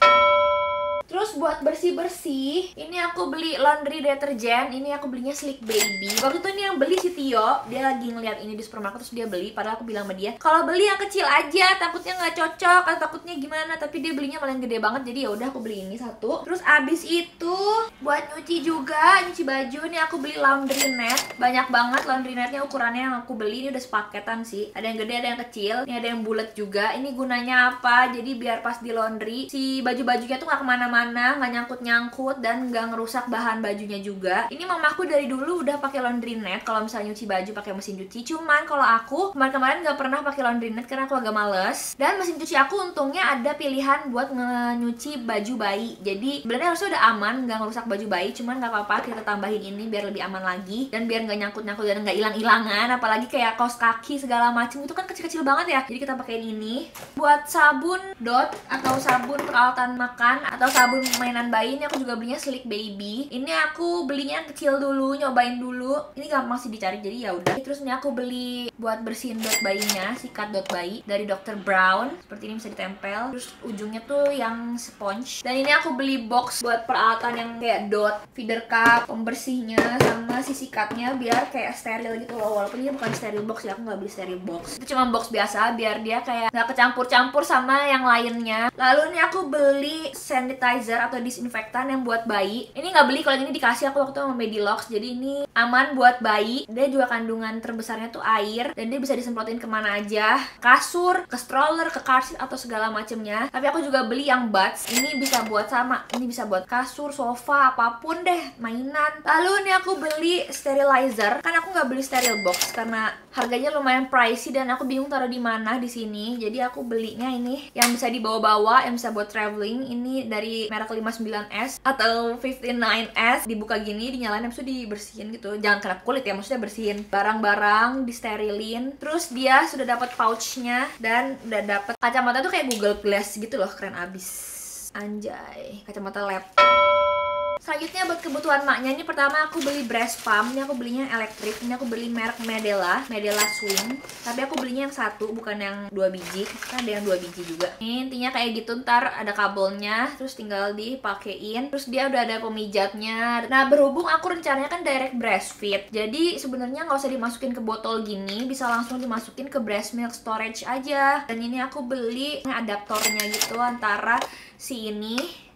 Terus buat bersih-bersih, ini aku beli laundry deterjen. Ini aku belinya Slick Baby. Waktu itu ini yang beli si Tio, dia lagi ngeliat ini di supermarket terus dia beli. Padahal aku bilang sama dia, kalau beli yang kecil aja, takutnya nggak cocok atau takutnya gimana. Tapi dia belinya malah yang gede banget, jadi ya udah aku beli ini satu. Terus abis itu buat nyuci juga, nyuci baju, ini aku beli laundry net. Banyak banget laundry netnya, ukurannya yang aku beli ini udah sepaketan sih. Ada yang gede, ada yang kecil, ini ada yang bulat juga. Ini gunanya apa? Jadi biar pas di laundry si baju-bajunya tuh nggak kemana-mana, nggak nyangkut-nyangkut dan nggak ngerusak bahan bajunya juga. Ini mamaku dari dulu udah pakai laundry net kalau misalnya nyuci baju pakai mesin cuci. Cuman kalau aku kemarin-kemarin nggak pernah pakai laundry net karena aku agak males. Dan mesin cuci aku untungnya ada pilihan buat nyuci baju bayi. Jadi sebenarnya harusnya udah aman, nggak ngerusak baju bayi. Cuman nggak apa-apa, kita tambahin ini biar lebih aman lagi dan biar nggak nyangkut-nyangkut dan nggak hilang-hilangan. Apalagi kayak kaos kaki segala macam itu kan kecil-kecil banget ya. Jadi kita pakein ini. Buat sabun Dot atau sabun peralatan makan atau sabun mainan bayi, ini aku juga belinya Slick Baby. Ini aku belinya yang kecil dulu, nyobain dulu. Ini gampang sih dicari, jadi ya udah. Terus ini aku beli buat bersihin dot bayinya, sikat dot bayi dari Dr. Brown. Seperti ini bisa ditempel. Terus ujungnya tuh yang sponge. Dan ini aku beli box buat peralatan yang kayak dot, feeder cup, pembersihnya sama si sikatnya biar kayak steril gitu loh. Walaupun ini bukan steril box ya, aku nggak beli steril box. Itu cuma box biasa biar dia kayak nggak kecampur-campur sama yang lainnya. Lalu ini aku beli sanitizer atau disinfektan yang buat bayi. Ini nggak beli, kalau ini dikasih aku waktu sama Medilux. Jadi ini aman buat bayi. Dia juga kandungan terbesarnya tuh air dan dia bisa disemprotin kemana aja, kasur, ke stroller, ke car seat atau segala macemnya. Tapi aku juga beli yang buds. Ini bisa buat sama, ini bisa buat kasur, sofa, apapun deh, mainan. Lalu ini aku beli sterilizer. Kan aku nggak beli steril box karena harganya lumayan pricey dan aku bingung taruh di mana di sini. Jadi aku belinya ini yang bisa dibawa-bawa, yang bisa buat traveling. Ini dari merek 59S atau 59S. Dibuka gini, dinyalain, habis itu dibersihin gitu. Jangan kena kulit ya, maksudnya bersihin barang-barang, disterilin. Terus dia sudah dapat pouchnya dan udah dapat kacamata tuh kayak Google Glass gitu loh, keren abis. Anjay, kacamata lab. Selanjutnya buat kebutuhan maknya, ini pertama aku beli breast pump. Ini aku belinya yang elektrik. Ini aku beli merek Medela Swing. Tapi aku belinya yang satu, bukan yang 2 biji. Kan ada yang 2 biji juga. Ini intinya kayak gitu, ntar ada kabelnya, terus tinggal dipakein. Terus dia udah ada pemijatnya. Nah, berhubung aku rencananya kan direct breastfeed, jadi sebenarnya nggak usah dimasukin ke botol gini, bisa langsung dimasukin ke breast milk storage aja. Dan ini aku beli adaptornya gitu antara si ini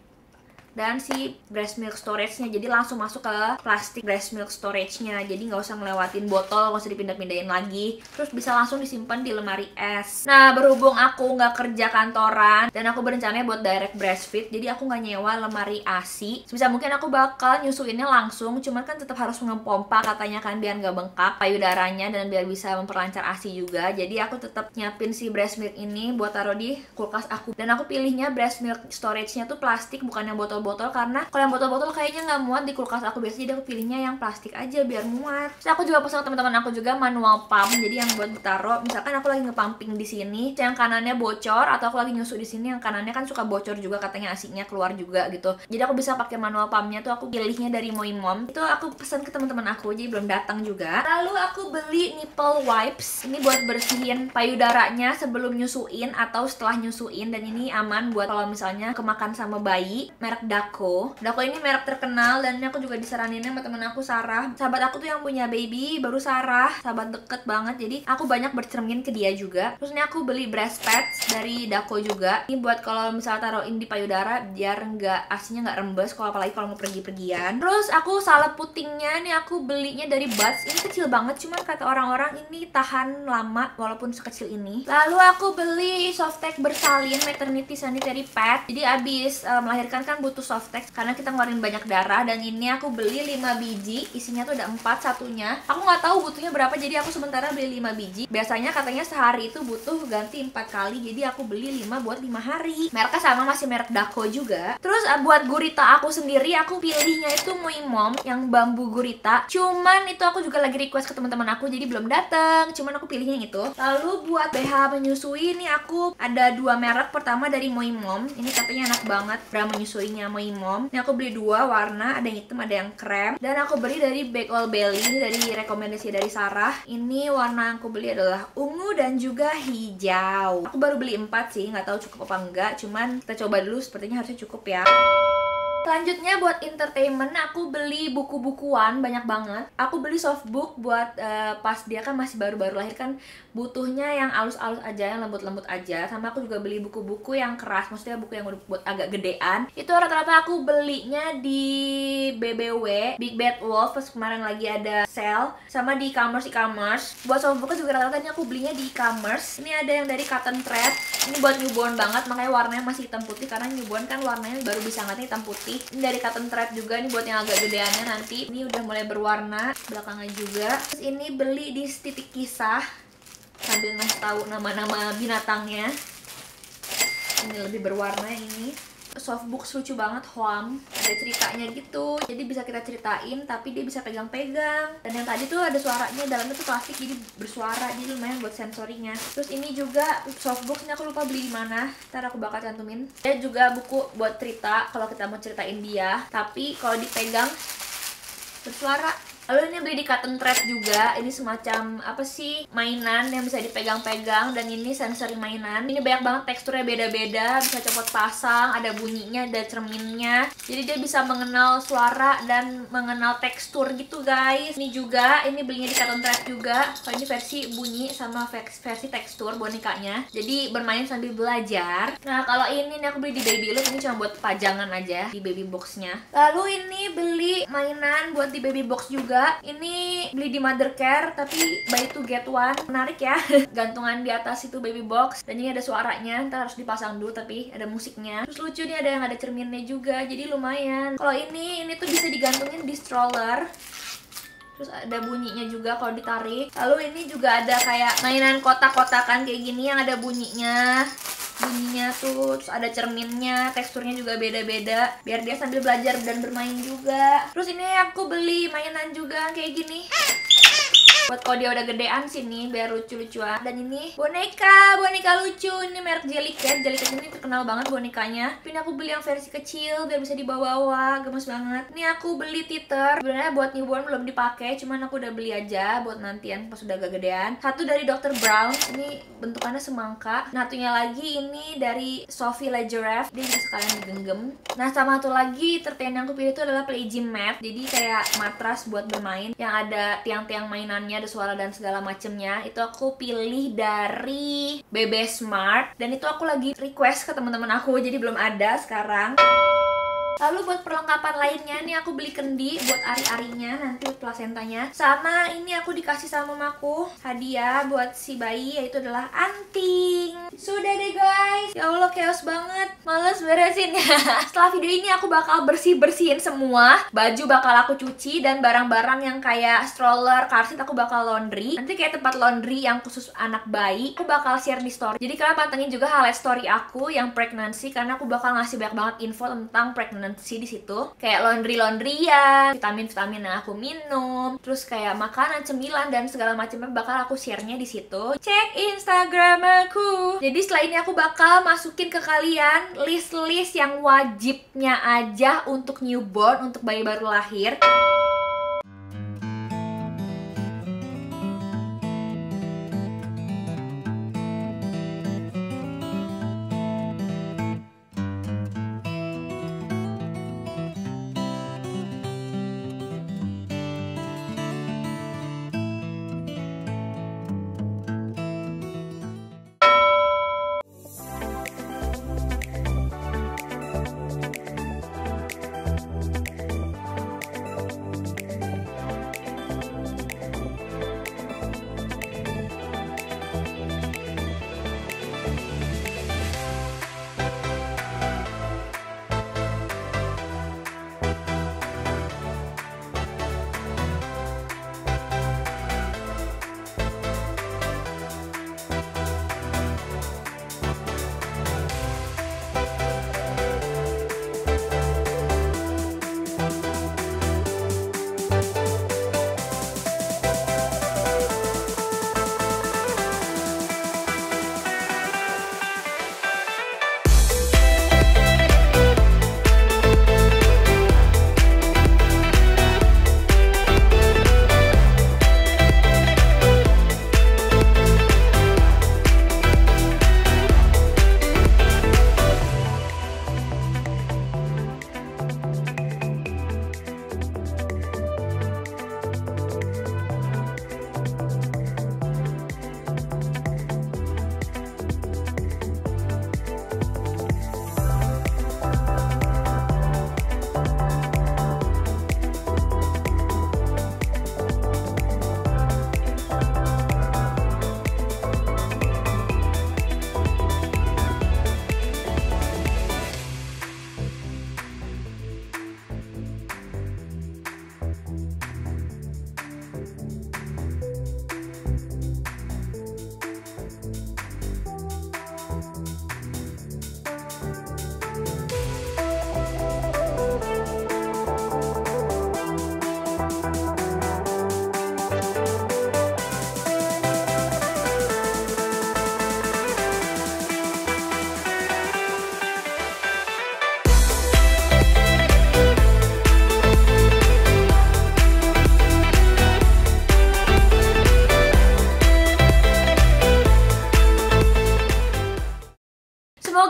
dan si breast milk storage-nya, jadi langsung masuk ke plastik breast milk storage-nya, jadi nggak usah ngelewatin botol, nggak usah dipindah-pindahin lagi, terus bisa langsung disimpan di lemari es. Nah, berhubung aku nggak kerja kantoran dan aku berencananya buat direct breastfeed, jadi aku nggak nyewa lemari ASI. Sebisa mungkin aku bakal nyusuinnya langsung, cuman kan tetap harus ngepompa katanya kan biar nggak bengkak payudaranya dan biar bisa memperlancar ASI juga. Jadi aku tetap nyiapin si breast milk ini buat taruh di kulkas aku, dan aku pilihnya breast milk storage-nya tuh plastik, bukan yang botol karena kalau yang botol-botol kayaknya nggak muat di kulkas aku biasa, jadi aku pilihnya yang plastik aja biar muat. Terus aku juga pesan teman-teman aku juga manual pump, jadi yang buat ditaruh misalkan aku lagi ngepumping di sini, yang kanannya bocor, atau aku lagi nyusuk di sini yang kanannya kan suka bocor juga katanya, ASI-nya keluar juga gitu. Jadi aku bisa pakai manual pumpnya tuh, aku pilihnya dari Moimom. Itu aku pesan ke teman-teman aku, jadi belum datang juga. Lalu aku beli nipple wipes. Ini buat bersihin payudaranya sebelum nyusuin atau setelah nyusuin, dan ini aman buat kalau misalnya kemakan sama bayi. Merek Dako. Dako ini merek terkenal dan ini aku juga disaraninnya sama temen aku, Sarah. Sahabat aku tuh yang punya baby baru Sarah, sahabat deket banget. Jadi aku banyak bercermin ke dia juga. Terus ini aku beli breast pads dari Dako juga. Ini buat kalau misalnya taruhin di payudara biar nggak asinya nggak rembes, kalau apalagi kalau mau pergi-pergian. Terus aku salep putingnya nih aku belinya dari Buds. Ini kecil banget, cuman kata orang-orang ini tahan lama walaupun sekecil ini. Lalu aku beli Softex bersalin maternity sanitary pad. Jadi abis melahirkan kan butuh Softex karena kita ngeluarin banyak darah. Dan ini aku beli 5 biji, isinya tuh ada 4 satunya. Aku nggak tahu butuhnya berapa, jadi aku sementara beli 5 biji. Biasanya katanya sehari itu butuh ganti 4 kali, jadi aku beli 5 buat 5 hari. Mereknya sama, masih merek Dako juga. Terus buat gurita aku sendiri, aku pilihnya itu Moimom yang bambu gurita. Cuman itu aku juga lagi request ke teman-teman aku, jadi belum dateng. Cuman aku pilihnya yang itu. Lalu buat BH menyusui ini aku ada 2 merek. Pertama dari Moimom, ini katanya enak banget bra menyusuinya Moimom. Ini aku beli 2 warna, ada yang hitam ada yang krem. Dan aku beli dari Bake All Belly, ini dari rekomendasi dari Sarah. Ini warna yang aku beli adalah ungu dan juga hijau. Aku baru beli 4 sih, nggak tahu cukup apa enggak. Cuman kita coba dulu, sepertinya harusnya cukup ya. Selanjutnya buat entertainment aku beli buku-bukuan banyak banget. Aku beli softbook buat pas dia kan masih baru-baru lahir kan butuhnya yang alus-alus aja, yang lembut-lembut aja. Sama aku juga beli buku-buku yang keras, maksudnya buku yang buat agak gedean. Itu rata-rata aku belinya di BBW, Big Bad Wolf, pas kemarin lagi ada sale. Sama di e-commerce. Buat softbook juga rata-rata ini aku belinya di e-commerce. Ini ada yang dari Cotton Thread. Ini buat newborn banget, makanya warnanya masih hitam putih karena newborn kan warnanya baru bisa ngatnya hitam putih. Ini dari Cotton Thread juga, ini buat yang agak gedeannya nanti. Ini udah mulai berwarna belakangnya juga. Terus ini beli di Titik Kisah sambil ngasih tahu nama-nama binatangnya. Ini lebih berwarna ini. Softbook lucu banget, Hoam. Ada ceritanya gitu, jadi bisa kita ceritain tapi dia bisa pegang-pegang. Dan yang tadi tuh ada suaranya, dalamnya tuh plastik jadi bersuara, jadi lumayan buat sensorinya. Terus ini juga softbook, ini aku lupa beli di mana, ntar aku bakal cantumin. Dia juga buku buat cerita kalau kita mau ceritain dia, tapi kalau dipegang bersuara. Lalu ini beli di Cotton Thread juga. Ini semacam apa sih, mainan yang bisa dipegang-pegang. Dan ini sensori mainan. Ini banyak banget teksturnya beda-beda. Bisa copot pasang, ada bunyinya, ada cerminnya. Jadi dia bisa mengenal suara dan mengenal tekstur gitu guys. Ini juga, ini belinya di Cotton Thread juga. Kalau ini versi bunyi sama versi tekstur bonekanya. Jadi bermain sambil belajar. Nah kalau ini aku beli di Babyloot. Ini cuma buat pajangan aja di baby boxnya. Lalu ini beli mainan buat di baby box juga. Ini beli di Mothercare tapi buy to get one. Menarik ya. Gantungan di atas itu baby box. Dan ini ada suaranya, ntar harus dipasang dulu tapi ada musiknya. Terus lucu nih, ada yang ada cerminnya juga, jadi lumayan. Kalau ini tuh bisa digantungin di stroller. Terus ada bunyinya juga kalau ditarik. Lalu ini juga ada kayak mainan kotak-kotakan kayak gini yang ada bunyinya tuh, terus ada cerminnya, teksturnya juga beda-beda biar dia sambil belajar dan bermain juga. Terus ini aku beli mainan juga kayak gini buat kalau dia udah gedean sini biar lucu-lucuan. Dan ini boneka lucu, ini merek Jellycat. Jellycat ini terkenal banget bonekanya. Tapi ini aku beli yang versi kecil biar bisa dibawa-bawa, gemes banget. Ini aku beli teeter, sebenarnya buat newborn belum dipakai, cuman aku udah beli aja buat nantian pas udah agak gedean. Satu dari Dr. Brown, ini bentukannya semangka. Satunya lagi ini dari Sophie La Giraffe, dia bisa sekalian digenggam. Nah sama satu lagi tertain yang aku pilih itu adalah Play Gym Mat. Jadi kayak matras buat bermain yang ada tiang-tiang mainannya, ada suara dan segala macemnya. Itu aku pilih dari BB Smart dan itu aku lagi request ke teman-teman aku, jadi belum ada sekarang. Lalu buat perlengkapan lainnya nih aku beli kendi buat ari-arinya nanti buat plasentanya. Sama ini aku dikasih sama mamaku hadiah buat si bayi, yaitu adalah anting. Sudah deh guys. Ya Allah chaos banget, males beresin ya. Setelah video ini aku bakal bersih-bersihin semua. Baju bakal aku cuci dan barang-barang yang kayak stroller, car seat aku bakal laundry. Nanti kayak tempat laundry yang khusus anak bayi aku bakal share di story. Jadi kalian pantengin juga highlight story aku yang pregnancy karena aku bakal ngasih banyak banget info tentang pregnancy di situ, kayak laundryan, vitamin-vitamin yang aku minum, terus kayak makanan, cemilan dan segala macamnya bakal aku share-nya di situ. Cek Instagram aku. Jadi setelah ini aku bakal masukin ke kalian list-list yang wajibnya aja untuk newborn, untuk bayi baru lahir.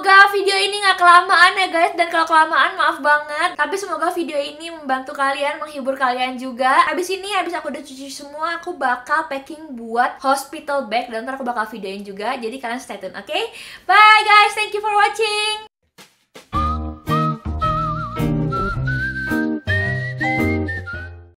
Semoga video ini gak kelamaan ya guys. Dan kalau kelamaan maaf banget. Tapi semoga video ini membantu kalian, menghibur kalian juga. Habis ini, habis aku udah cuci semua, aku bakal packing buat hospital bag. Dan ntar aku bakal videoin juga. Jadi kalian stay tune, oke? Bye guys, thank you for watching.